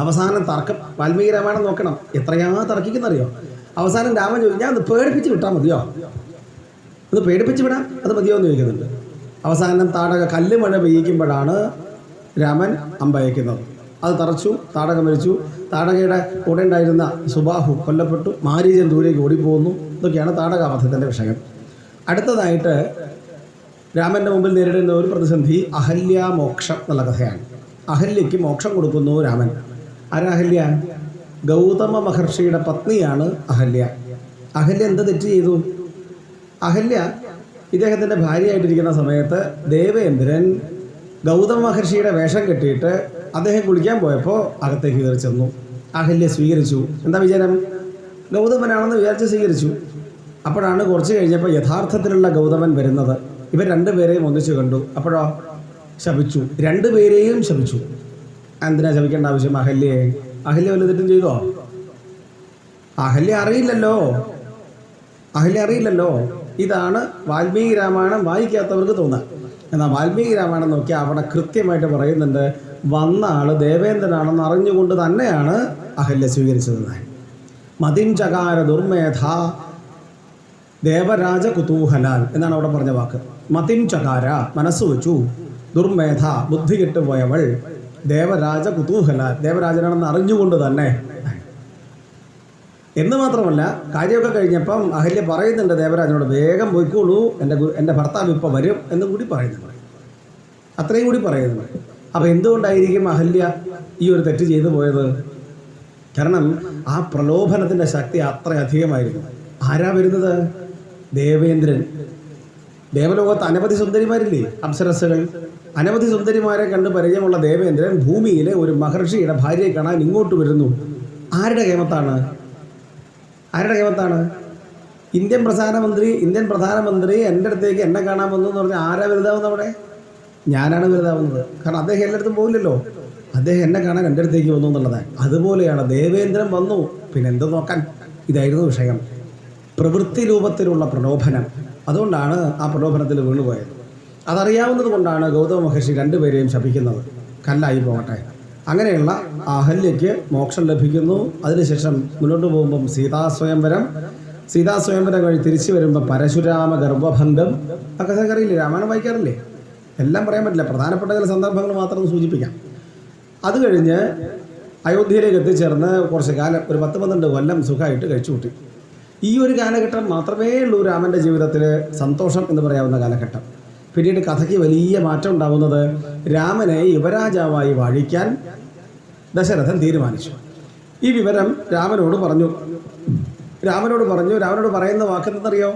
അവസാനം തർക്കം. വാൽമീകി രാമായണം നോക്കണം, എത്രയാ തർക്കിക്കുന്നറിയോ. അവസാനം രാമൻ ചോദിക്കും, ഞാൻ ഒന്ന് പേടിപ്പിച്ച് വിട്ടാൽ മതിയോ? ഒന്ന് പേടിപ്പിച്ച് വിടാം, അത് മതിയോ എന്ന് ചോദിക്കുന്നുണ്ട്. അവസാനം താടക കല്ല് മഴ പെയ്യിക്കുമ്പോഴാണ് രാമൻ അമ്പയക്കുന്നത്. അത് തറച്ചു, താടക മരിച്ചു. താടകയുടെ കൂടെ ഉണ്ടായിരുന്ന സുബാഹു കൊല്ലപ്പെട്ടു. മാരീചൻ ദൂരേക്ക് ഓടിപ്പോകുന്നു. ഇതൊക്കെയാണ് താടകാവധത്തിൻ്റെ വിഷയം. അടുത്തതായിട്ട് രാമൻ്റെ മുമ്പിൽ നേരിടുന്ന ഒരു പ്രതിസന്ധി അഹല്യാമോക്ഷം എന്നുള്ള കഥയാണ്. അഹല്യയ്ക്ക് മോക്ഷം കൊടുക്കുന്നു രാമൻ. ആരാ അഹല്യ? ഗൗതമ മഹർഷിയുടെ പത്നിയാണ് അഹല്യ. അഹല്യ എന്ത് തെറ്റ് ചെയ്തു? അഹല്യ ഇദ്ദേഹത്തിൻ്റെ ഭാര്യയായിട്ടിരിക്കുന്ന സമയത്ത് ദേവേന്ദ്രൻ ഗൗതമ മഹർഷിയുടെ വേഷം കെട്ടിയിട്ട് അദ്ദേഹം കുളിക്കാൻ പോയപ്പോൾ അകത്തേക്ക് കയറി ചെന്നു. അഹല്യ സ്വീകരിച്ചു. എന്താ വിചാരം? ഗൗതമനാണെന്ന് വിചാരിച്ച് സ്വീകരിച്ചു. അപ്പോഴാണ് കുറച്ച് കഴിഞ്ഞപ്പോൾ യഥാർത്ഥത്തിലുള്ള ഗൗതമൻ വരുന്നത്. ഇവർ രണ്ടുപേരെയും ഒന്നിച്ചു കണ്ടു. അപ്പോഴോ ശപിച്ചു, രണ്ടുപേരെയും ശപിച്ചു. എന്തിനാ ശപിക്കേണ്ട ആവശ്യം? അഹല്യ വല്ല തെറ്റും ചെയ്തോ? അഹല്യ അറിയില്ലല്ലോ. ഇതാണ് വാൽമീകി രാമായണം വായിക്കാത്തവർക്ക് തോന്നുക. എന്നാൽ വാൽമീകി രാമായണം നോക്കിയാൽ അവിടെ കൃത്യമായിട്ട് പറയുന്നുണ്ട്, വന്ന ആൾ ദേവേന്ദ്രനാണെന്ന് അറിഞ്ഞുകൊണ്ട് തന്നെയാണ് അഹല്യ സ്വീകരിച്ചതെന്ന്. മതിം ചകാര ദുർമേധ ദേവരാജ കുതൂഹലാൽ എന്നാണ് അവിടെ പറഞ്ഞ വാക്ക്. മതിം ചകാര മനസ്സ് വെച്ചു, ദുർമേധ ബുദ്ധി കെട്ടുപോയവൾ, ദേവരാജ കുതൂഹലാൽ ദേവരാജനാണെന്ന് അറിഞ്ഞുകൊണ്ട് തന്നെ. എന്ന് മാത്രമല്ല, കാര്യമൊക്കെ കഴിഞ്ഞപ്പം അഹല്യ പറയുന്നുണ്ട് ദേവരാജനോട്, വേഗം പോയിക്കോളൂ, എൻ്റെ ഭർത്താവ് ഇപ്പോൾ വരും എന്നും കൂടി പറയുന്നുണ്ട്. അത്രയും കൂടി പറയുന്നുണ്ട്. അപ്പോൾ എന്തുകൊണ്ടായിരിക്കും അഹല്യ ഈ ഒരു തെറ്റ് ചെയ്തു പോയത്? കാരണം ആ പ്രലോഭനത്തിൻ്റെ ശക്തി അത്രയധികമായിരുന്നു. ആരാ വരുന്നത്? ദേവേന്ദ്രൻ. ദേവലോകത്ത് അനവധി സുന്ദരിമാരില്ലേ, അപ്സരസ്സുകൾ. അനവധി സുന്ദരിമാരെ കണ്ട് പരിചയമുള്ള ദേവേന്ദ്രൻ ഭൂമിയിലെ ഒരു മഹർഷിയുടെ ഭാര്യയെ കാണാൻ ഇങ്ങോട്ട് വരുന്നു. ആരുടെ കേമത്താണ്? ഇന്ത്യൻ പ്രധാനമന്ത്രി എൻ്റെ അടുത്തേക്ക് എന്നെ കാണാൻ വന്നു എന്ന് പറഞ്ഞാൽ ആരാ വലുതാവുന്നത്? അവിടെ ഞാനാണ് വലുതാവുന്നത്. കാരണം അദ്ദേഹം എല്ലായിടത്തും പോകില്ലല്ലോ. അദ്ദേഹം എന്നെ കാണാൻ എൻ്റെ അടുത്തേക്ക് വന്നു എന്നുള്ളതാണ്. അതുപോലെയാണ് ദേവേന്ദ്രൻ വന്നു. പിന്നെ എന്ത് നോക്കാൻ? ഇതായിരുന്നു വിഷയം. പ്രവൃത്തി രൂപത്തിലുള്ള പ്രലോഭനം. അതുകൊണ്ടാണ് ആ പ്രലോഭനത്തിൽ വീണുപോയത്. അതറിയാവുന്നത് കൊണ്ടാണ് ഗൗതമ മഹർഷി രണ്ടുപേരെയും ശപിക്കുന്നത്. കല്ലായി പോകട്ടെ. അങ്ങനെയുള്ള അഹല്യയ്ക്ക് മോക്ഷം ലഭിക്കുന്നു. അതിനുശേഷം മുന്നോട്ട് പോകുമ്പം സീതാസ്വയംവരം കഴിഞ്ഞ് തിരിച്ചു വരുമ്പോൾ പരശുരാമ ഗർഭഭംഗം. ആ കഥയൊക്കെ അറിയില്ലേ? രാമായണം വായിക്കാറില്ലേ? എല്ലാം പറയാൻ പറ്റില്ല, പ്രധാനപ്പെട്ട ചില സന്ദർഭങ്ങൾ മാത്രം സൂചിപ്പിക്കാം. അത് കഴിഞ്ഞ് അയോധ്യയിലേക്ക് എത്തിച്ചേർന്ന് കുറച്ച് കാലം, ഒരു 10-12 കൊല്ലം സുഖമായിട്ട് കഴിച്ചു കൂട്ടി. ഈ ഒരു കാലഘട്ടം മാത്രമേ ഉള്ളൂ രാമൻ്റെ ജീവിതത്തിൽ സന്തോഷം എന്ന് പറയാവുന്ന കാലഘട്ടം. പിന്നീട് കഥയ്ക്ക് വലിയ മാറ്റം ഉണ്ടാകുന്നത് രാമനെ യുവരാജാവായി വാഴിക്കാൻ ദശരഥൻ തീരുമാനിച്ചു. ഈ വിവരം രാമനോട് പറഞ്ഞു. രാമനോട് പറയുന്ന വാക്കെന്തെന്നറിയോ?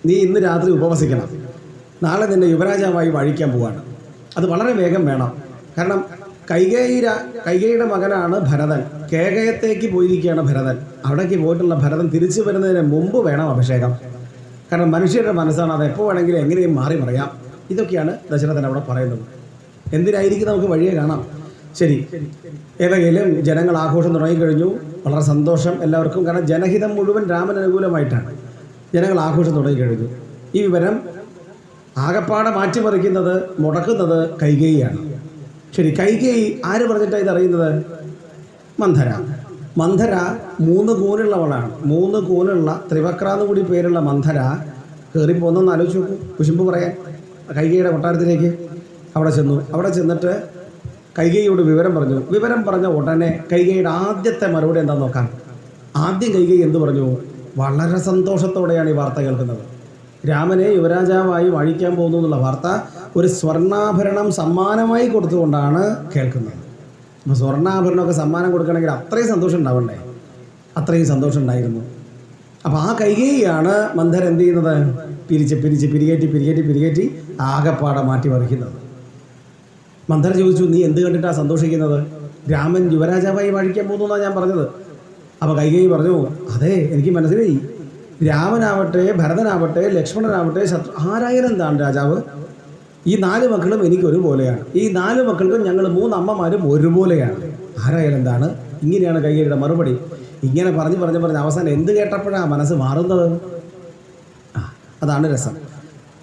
നീ ഇന്ന് രാത്രി ഉപവസിക്കണം, നാളെ നിന്നെ യുവരാജാവായി വാഴിക്കാൻ പോവാണ്. അത് വളരെ വേഗം വേണം. കാരണം കൈകേയിയുടെ മകനാണ് ഭരതൻ. കേകയത്തേക്ക് പോയിരിക്കുകയാണ് ഭരതൻ. അവിടേക്ക് പോയിട്ടുള്ള ഭരതൻ തിരിച്ചു വരുന്നതിന് മുമ്പ് വേണം അഭിഷേകം. കാരണം മനുഷ്യരുടെ മനസ്സാണ്, അത് എപ്പോൾ വേണമെങ്കിലും എങ്ങനെയും മാറി മറിയാം. ഇതൊക്കെയാണ് ദശരഥൻ അവിടെ പറയുന്നത്. എന്തിനായിരിക്കും നമുക്ക് വഴിയെ കാണാം. ശരി, ഏതെങ്കിലും ജനങ്ങൾ ആഘോഷം തുടങ്ങിക്കഴിഞ്ഞു. വളരെ സന്തോഷം എല്ലാവർക്കും. കാരണം ജനഹിതം മുഴുവൻ രാമന് അനുകൂലമായിട്ടാണ്. ജനങ്ങൾ ആഘോഷം തുടങ്ങിക്കഴിഞ്ഞു. ഈ വിവരം ആകപ്പാടെ മാറ്റിമറിക്കുന്നത്, മുടക്കുന്നത് കൈകേയിയാണ്. ശരി, കൈകേയി ആര് പറഞ്ഞിട്ടാണ് ഇതറിയുന്നത്? മന്ധര. മന്ധര 3 കൂനുള്ളവളാണ്. 3 കൂനുള്ള ത്രിവക്രാന്ന് കൂടി പേരുള്ള മന്ധര കയറിപ്പോന്നെന്ന് ആലോചിച്ച് നോക്കൂ. കുശുമ്പ് പറയാൻ കൈകേയിയുടെ കൊട്ടാരത്തിലേക്ക് അവിടെ ചെന്നു. അവിടെ ചെന്നിട്ട് കൈകേയിയോട് വിവരം പറഞ്ഞു. വിവരം പറഞ്ഞ ഉടനെ കൈകേയിയുടെ ആദ്യത്തെ മറുപടി എന്താണെന്ന് നോക്കാം. ആദ്യം കൈകേയി എന്ത് പറഞ്ഞു? വളരെ സന്തോഷത്തോടെയാണ് ഈ വാർത്ത കേൾക്കുന്നത്. രാമനെ യുവരാജാവായി വാഴിക്കാൻ പോകുന്നു എന്നുള്ള വാർത്ത ഒരു സ്വർണ്ണാഭരണം സമ്മാനമായി കൊടുത്തുകൊണ്ടാണ് കേൾക്കുന്നത്. അപ്പോൾ സ്വർണ്ണാഭരണമൊക്കെ സമ്മാനം കൊടുക്കണമെങ്കിൽ അത്രയും സന്തോഷം ഉണ്ടാവണ്ടേ? അത്രയും സന്തോഷം ഉണ്ടായിരുന്നു. അപ്പോൾ ആ കൈകേയിയാണ് മന്ധര എന്ത് ചെയ്യുന്നത്? പിരികേറ്റി ആകപ്പാടെ മാറ്റി മറിക്കുന്നത്. മന്ധര ചോദിച്ചു, നീ എന്ത് കണ്ടിട്ടാണ് സന്തോഷിക്കുന്നത്? രാമൻ യുവരാജാവായി വാഴിക്കാൻ പോകുന്നു എന്നാണ് ഞാൻ പറഞ്ഞത്. അപ്പോൾ കൈകേയി പറഞ്ഞു, അതെ എനിക്ക് മനസ്സിലായി. രാമനാവട്ടെ, ഭരതനാവട്ടെ, ലക്ഷ്മണനാവട്ടെ, ആരായാലും എന്താണ് രാജാവ്, ഈ 4 മക്കളും എനിക്ക് ഒരുപോലെയാണ്. ഈ 4 മക്കൾക്കും ഞങ്ങൾ 3 അമ്മമാരും ഒരുപോലെയാണ്. ആരായാലും എന്താണ്? ഇങ്ങനെയാണ് കൈകേയിയുടെ മറുപടി. ഇങ്ങനെ പറഞ്ഞ് അവസാനം എന്ത് കേട്ടപ്പോഴാണ് മനസ്സ് മാറുന്നത്? അതാണ് രസം.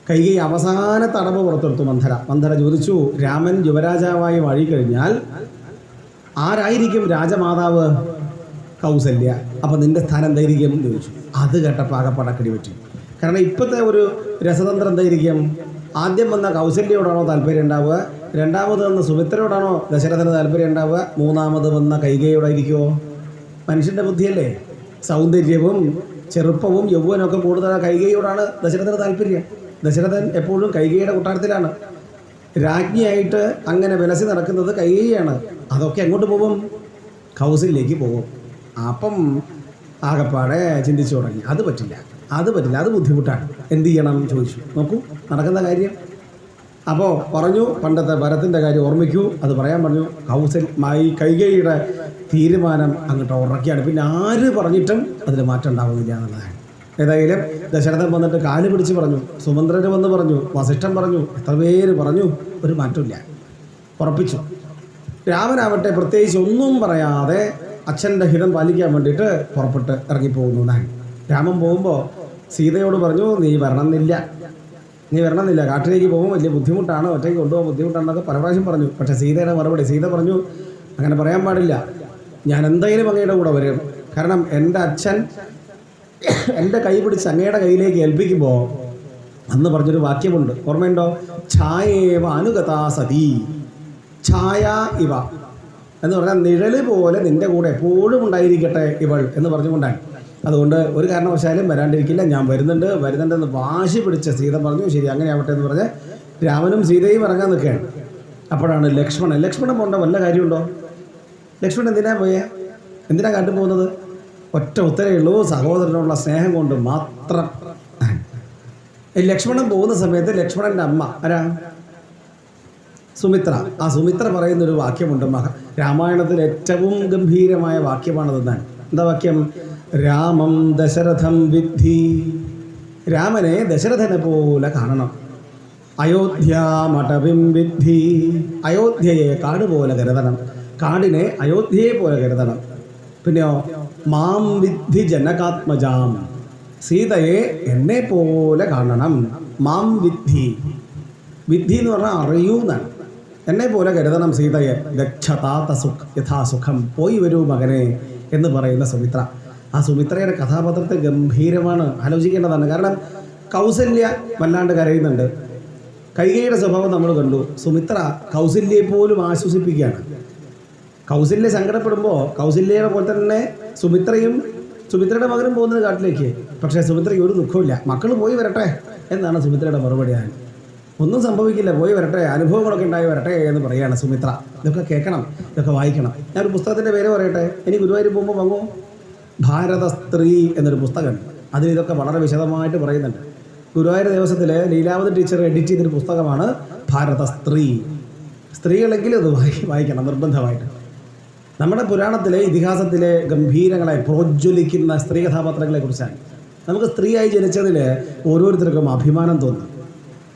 കൈകേയി അവസാനത്തെ അടവ് പുറത്തെടുത്തു മന്ധര ചോദിച്ചു, രാമൻ യുവരാജാവായി വാഴിക്കഴിഞ്ഞാൽ ആരായിരിക്കും രാജമാതാവ്? കൗസല്യ. അപ്പം നിന്റെ സ്ഥാനം എന്തായിരിക്കും എന്ന് ചോദിച്ചു. അത് കേട്ടപ്പോൾ ആകപ്പാടക്കടി പറ്റി. കാരണം ഇപ്പോഴത്തെ ഒരു രസതന്ത്രം എന്തായിരിക്കും? ആദ്യം വന്ന കൗസല്യയോടാണോ താല്പര്യം ഉണ്ടാവുക? രണ്ടാമത് വന്ന സുമിത്രയോടാണോ ദശരഥന് താല്പര്യം ഉണ്ടാവുക? മൂന്നാമത് വന്ന കൈകേയിയോടായിരിക്കുമോ? മനുഷ്യൻ്റെ ബുദ്ധിയല്ലേ. സൗന്ദര്യവും ചെറുപ്പവും യൗവനമൊക്കെ കൂടുതൽ കൈകേയിയോടാണ് ദശരഥന് താല്പര്യം. ദശരഥൻ എപ്പോഴും കൈകേയിയുടെ കൊട്ടാരത്തിലാണ്. രാജ്ഞിയായിട്ട് അങ്ങനെ വിലസി നടക്കുന്നത് കൈകേയിയാണ്. അതൊക്കെ എങ്ങോട്ട് പോകും? കൗസല്യയിലേക്ക് പോകും. അപ്പം ആകപ്പാടെ ചിന്തിച്ചു തുടങ്ങി, അത് പറ്റില്ല, അത് ബുദ്ധിമുട്ടാണ്, എന്ത് ചെയ്യണം ചോദിച്ചു. നോക്കൂ നടക്കുന്ന കാര്യം. അപ്പോൾ പറഞ്ഞു, പണ്ടത്തെ ഭരത്തിൻ്റെ കാര്യം ഓർമ്മിക്കൂ. അത് പറയാൻ പറഞ്ഞു. കൈകേയിയുടെ തീരുമാനം അങ്ങോട്ട് ഉറക്കിയാണ്. പിന്നെ ആര് പറഞ്ഞിട്ടും അതിൽ മാറ്റം ഉണ്ടാവുന്നില്ല എന്നുള്ളതാണ്. ഏതായാലും ദശരഥൻ വന്നിട്ട് കാല് പിടിച്ച് പറഞ്ഞു, സുമന്ത്രര് വന്ന് പറഞ്ഞു, വസിഷ്ഠൻ പറഞ്ഞു, എത്ര പേര് പറഞ്ഞു, ഒരു മാറ്റമില്ല, ഉറപ്പിച്ചു. രാമനാവട്ടെ പ്രത്യേകിച്ച് ഒന്നും പറയാതെ അച്ഛൻ്റെ ഹിതം പാലിക്കാൻ വേണ്ടിയിട്ട് പുറപ്പെട്ട് ഇറങ്ങിപ്പോകുന്നതാണ്. രാമൻ പോകുമ്പോൾ സീതയോട് പറഞ്ഞു, നീ വരണമെന്നില്ല, കാട്ടിലേക്ക് പോകുമ്പോൾ വലിയ ബുദ്ധിമുട്ടാണ്, ഒറ്റയ്ക്ക് കൊണ്ടുപോകാൻ ബുദ്ധിമുട്ടാണെന്നൊക്കെ പല പ്രാവശ്യം പറഞ്ഞു. പക്ഷേ സീതയുടെ മറുപടി, സീത പറഞ്ഞു, അങ്ങനെ പറയാൻ പാടില്ല, ഞാൻ എന്തായാലും അങ്ങയുടെ കൂടെ വരും. കാരണം എൻ്റെ അച്ഛൻ എൻ്റെ കൈ പിടിച്ച് അങ്ങയുടെ കയ്യിലേക്ക് ഏൽപ്പിക്കുമ്പോൾ അന്ന് പറഞ്ഞൊരു വാക്യമുണ്ട്, ഓർമ്മയുണ്ടോ? ഛായേവ അനുഗതാ സതി, ഛായ ഇവ എന്ന് പറഞ്ഞാൽ നിഴല് പോലെ നിൻ്റെ കൂടെ എപ്പോഴും ഉണ്ടായിരിക്കട്ടെ ഇവൾ എന്ന് പറഞ്ഞുകൊണ്ടാണ്. അതുകൊണ്ട് ഒരു കാരണവശാലും വരാണ്ടിരിക്കില്ല, ഞാൻ വരുന്നുണ്ടെന്ന് വാശി പിടിച്ച സീത പറഞ്ഞു. ശരി, അങ്ങനെ ആവട്ടെ എന്ന് പറഞ്ഞ് രാമനും സീതയും ഇറങ്ങാൻ നിൽക്കുകയാണ്. അപ്പോഴാണ് ലക്ഷ്മണൻ പോകേണ്ട വല്ല കാര്യമുണ്ടോ? ലക്ഷ്മണൻ എന്തിനാ കാട്ടിൽ പോകുന്നത്? ഒറ്റ ഉത്തരവേ ഉള്ളൂ, സഹോദരനുള്ള സ്നേഹം കൊണ്ട് മാത്രം. ലക്ഷ്മണൻ പോകുന്ന സമയത്ത് ലക്ഷ്മണൻ്റെ അമ്മ ആരാ? സുമിത്ര. ആ സുമിത്ര പറയുന്നൊരു വാക്യമുണ്ട്, രാമായണത്തിൽ ഏറ്റവും ഗംഭീരമായ വാക്യമാണതെന്നാണ്. എന്താ വാക്യം? രാമം ദശരഥം വിദ്ധി, രാമനെ ദശരഥനെ പോലെ കാണണം. അയോധ്യാമടവിം വിദ്ധി, അയോധ്യയെ കാട് പോലെ കരുതണം, കാടിനെ അയോധ്യയെ പോലെ കരുതണം. പിന്നെയോ മാം വിദ്ധി ജനകാത്മജാം, സീതയെ എന്നെ പോലെ കാണണം. മാം വിദ്ധി എന്ന് പറഞ്ഞാൽ അറിയൂ എന്നാണ്. എന്നെ പോലെ കരുതണം സീതയെ. ഗച്ഛതാത യഥാസുഖം, പോയി വരൂ മകനെ എന്ന് പറയുന്ന സുമിത്ര. ആ സുമിത്രയുടെ കഥാപാത്രത്തെ ഗംഭീരമാണ്, ആലോചിക്കേണ്ടതാണ്. കാരണം കൗസല്യ വല്ലാണ്ട് കരയുന്നുണ്ട്. കൈകേയിയുടെ സ്വഭാവം നമ്മൾ കണ്ടു. സുമിത്ര കൗസല്യയെ പോലും ആശ്വസിപ്പിക്കുകയാണ്. കൗസല്യ സങ്കടപ്പെടുമ്പോൾ കൗസല്യയുടെ പോലെ തന്നെ സുമിത്രയുടെ മകനും പോകുന്നത് കാട്ടിലേക്ക്. പക്ഷേ സുമിത്രയ്ക്ക് ഒരു ദുഃഖമില്ല, മക്കൾ പോയി വരട്ടെ എന്നാണ് സുമിത്രയുടെ മറുപടി. ഒന്നും സംഭവിക്കില്ല, പോയി വരട്ടെ, അനുഭവങ്ങളൊക്കെ ഉണ്ടായി വരട്ടെ എന്ന് പറയുകയാണ് സുമിത്ര. ഇതൊക്കെ കേൾക്കണം, ഇതൊക്കെ വായിക്കണം. ഞാനൊരു പുസ്തകത്തിൻ്റെ പേര് പറയട്ടെ, ഇനി ഗുരുവായൂർ പോകുമ്പോൾ വാങ്ങൂ. ഭാരത സ്ത്രീ എന്നൊരു പുസ്തകം, അതിൽ ഇതൊക്കെ വളരെ വിശദമായിട്ട് പറയുന്നുണ്ട്. ഗുരുവായൂർ ദേവസ്വത്തിൽ ലീലാവതി ടീച്ചർ എഡിറ്റ് ചെയ്തൊരു പുസ്തകമാണ് ഭാരത സ്ത്രീ. സ്ത്രീകളെങ്കിലും അത് വായിക്കണം നിർബന്ധമായിട്ട്. നമ്മുടെ പുരാണത്തിലെ ഇതിഹാസത്തിലെ ഗംഭീരങ്ങളെ പ്രോജ്വലിക്കുന്ന സ്ത്രീ കഥാപാത്രങ്ങളെക്കുറിച്ചാണ്. നമുക്ക് സ്ത്രീയായി ജനിച്ചതിൽ ഓരോരുത്തർക്കും അഭിമാനം തോന്നും.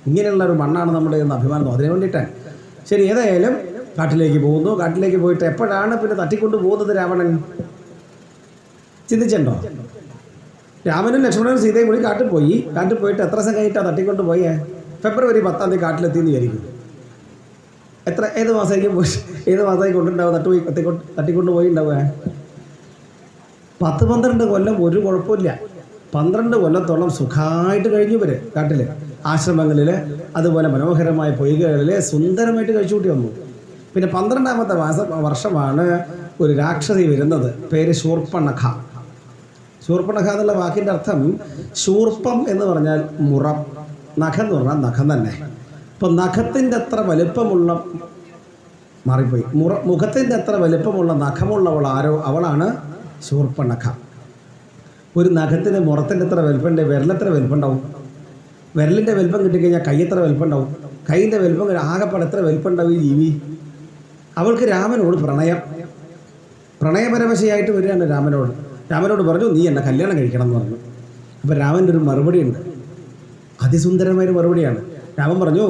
ഇങ്ങനെയുള്ള ഒരു മണ്ണാണ് നമ്മുടെ എന്ന് അഭിമാനം തോന്നും. അതിനു വേണ്ടിയിട്ടാണ്. ശരി, ഏതായാലും കാട്ടിലേക്ക് പോകുന്നു. കാട്ടിലേക്ക് പോയിട്ട് എപ്പോഴാണ് പിന്നെ തട്ടിക്കൊണ്ട് പോകുന്നത് രാവണൻ? ചിന്തിച്ചിട്ടുണ്ടോ? രാമനും ലക്ഷ്മണനും സീതയും കൂടി കാട്ടിൽ പോയിട്ട് എത്ര ദിവസം കഴിഞ്ഞിട്ടാണ് തട്ടിക്കൊണ്ട് പോയേ? ഫെബ്രുവരി 10 കാട്ടിലെത്തിയെന്ന് വിചാരിക്കും. ഏത് മാസമായി കൊണ്ടുണ്ടാവുക? തട്ടിക്കൊണ്ട് പോയി ഉണ്ടാവുക 10-12 കൊല്ലം ഒരു കുഴപ്പമില്ല. 12 കൊല്ലത്തോളം സുഖമായിട്ട് കഴിഞ്ഞു ഇവർ കാട്ടിൽ, ആശ്രമങ്ങളിൽ, അതുപോലെ മനോഹരമായ പൊയ്കകളിൽ സുന്ദരമായിട്ട് കഴിച്ചുകൂട്ടി വന്നു. പിന്നെ 12ാമത്തെ വർഷമാണ് ഒരു രാക്ഷസി വരുന്നത്. പേര് ശൂർപ്പണഖ. ശൂർപ്പണഖ എന്നുള്ള വാക്കിൻ്റെ അർത്ഥം ശൂർപ്പം എന്ന് പറഞ്ഞാൽ മുറം, നഖം എന്ന് പറഞ്ഞാൽ നഖം തന്നെ. ഇപ്പം നഖത്തിൻ്റെ അത്ര വലിപ്പമുള്ള മാറിപ്പോയി മുഖത്തിൻ്റെ അത്ര വലിപ്പമുള്ള നഖമുള്ളവൾ അവളാണ് ശൂർപ്പണഖ. ഒരു നഖത്തിന് മുറത്തിൻ്റെ എത്ര വലിപ്പമുണ്ട്? വിരലെത്ര വലിപ്പമുണ്ടാവും? വിരലിൻ്റെ വലിപ്പം കിട്ടിക്കഴിഞ്ഞാൽ കൈ എത്ര വലിപ്പമുണ്ടാവും? കൈയിൻ്റെ വലിപ്പം ആകെപ്പാടെ എത്ര വലിപ്പമുണ്ടാവും ഈ ജീവി? അവൾക്ക് രാമനോട് പ്രണയപരവശയായിട്ട് വരികയാണ് രാമനോട് പറഞ്ഞു, നീ എന്നെ കല്യാണം കഴിക്കണം എന്ന് പറഞ്ഞു. അപ്പോൾ രാമൻ്റെ ഒരു മറുപടി ഉണ്ട്, അതിസുന്ദരമായൊരു മറുപടിയാണ്. രാമൻ പറഞ്ഞു,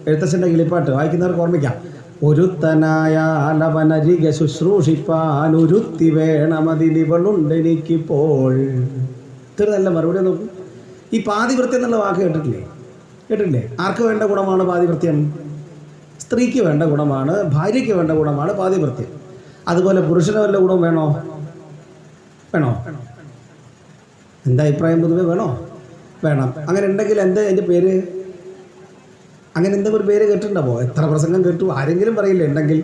എഴുത്തച്ഛൻ്റെ കിളിപ്പാട്ട് വായിക്കുന്നവർക്ക് ഓർമ്മിക്കാം. ഒരുത്തനായ ലവനരികെ ശുശ്രൂഷിപ്പാൻ ഒരുത്തി വേണമതിലിവളുണ്ടെനിക്കിപ്പോൾ. ഇതൊരു നല്ല മറുപടി നോക്കും. ഈ പാതിവൃത്യം എന്നുള്ള വാക്ക് കേട്ടിട്ടില്ലേ? ആർക്ക് വേണ്ട ഗുണമാണ് പാതിവൃത്യം? സ്ത്രീക്ക് വേണ്ട ഗുണമാണ്, ഭാര്യയ്ക്ക് വേണ്ട ഗുണമാണ് പാതിവൃത്യം. അതുപോലെ പുരുഷന് വല്ല ഗുണം വേണോ? എന്താ അഭിപ്രായം? പൊതുവെ വേണം. അങ്ങനെ ഉണ്ടെങ്കിൽ എന്താ എൻ്റെ പേര്? അങ്ങനെ എന്തെങ്കിലും ഒരു പേര് കേട്ടിട്ടുണ്ടാവോ? എത്ര പ്രസംഗം കേട്ടു, ആരെങ്കിലും പറയില്ലേ ഉണ്ടെങ്കിൽ?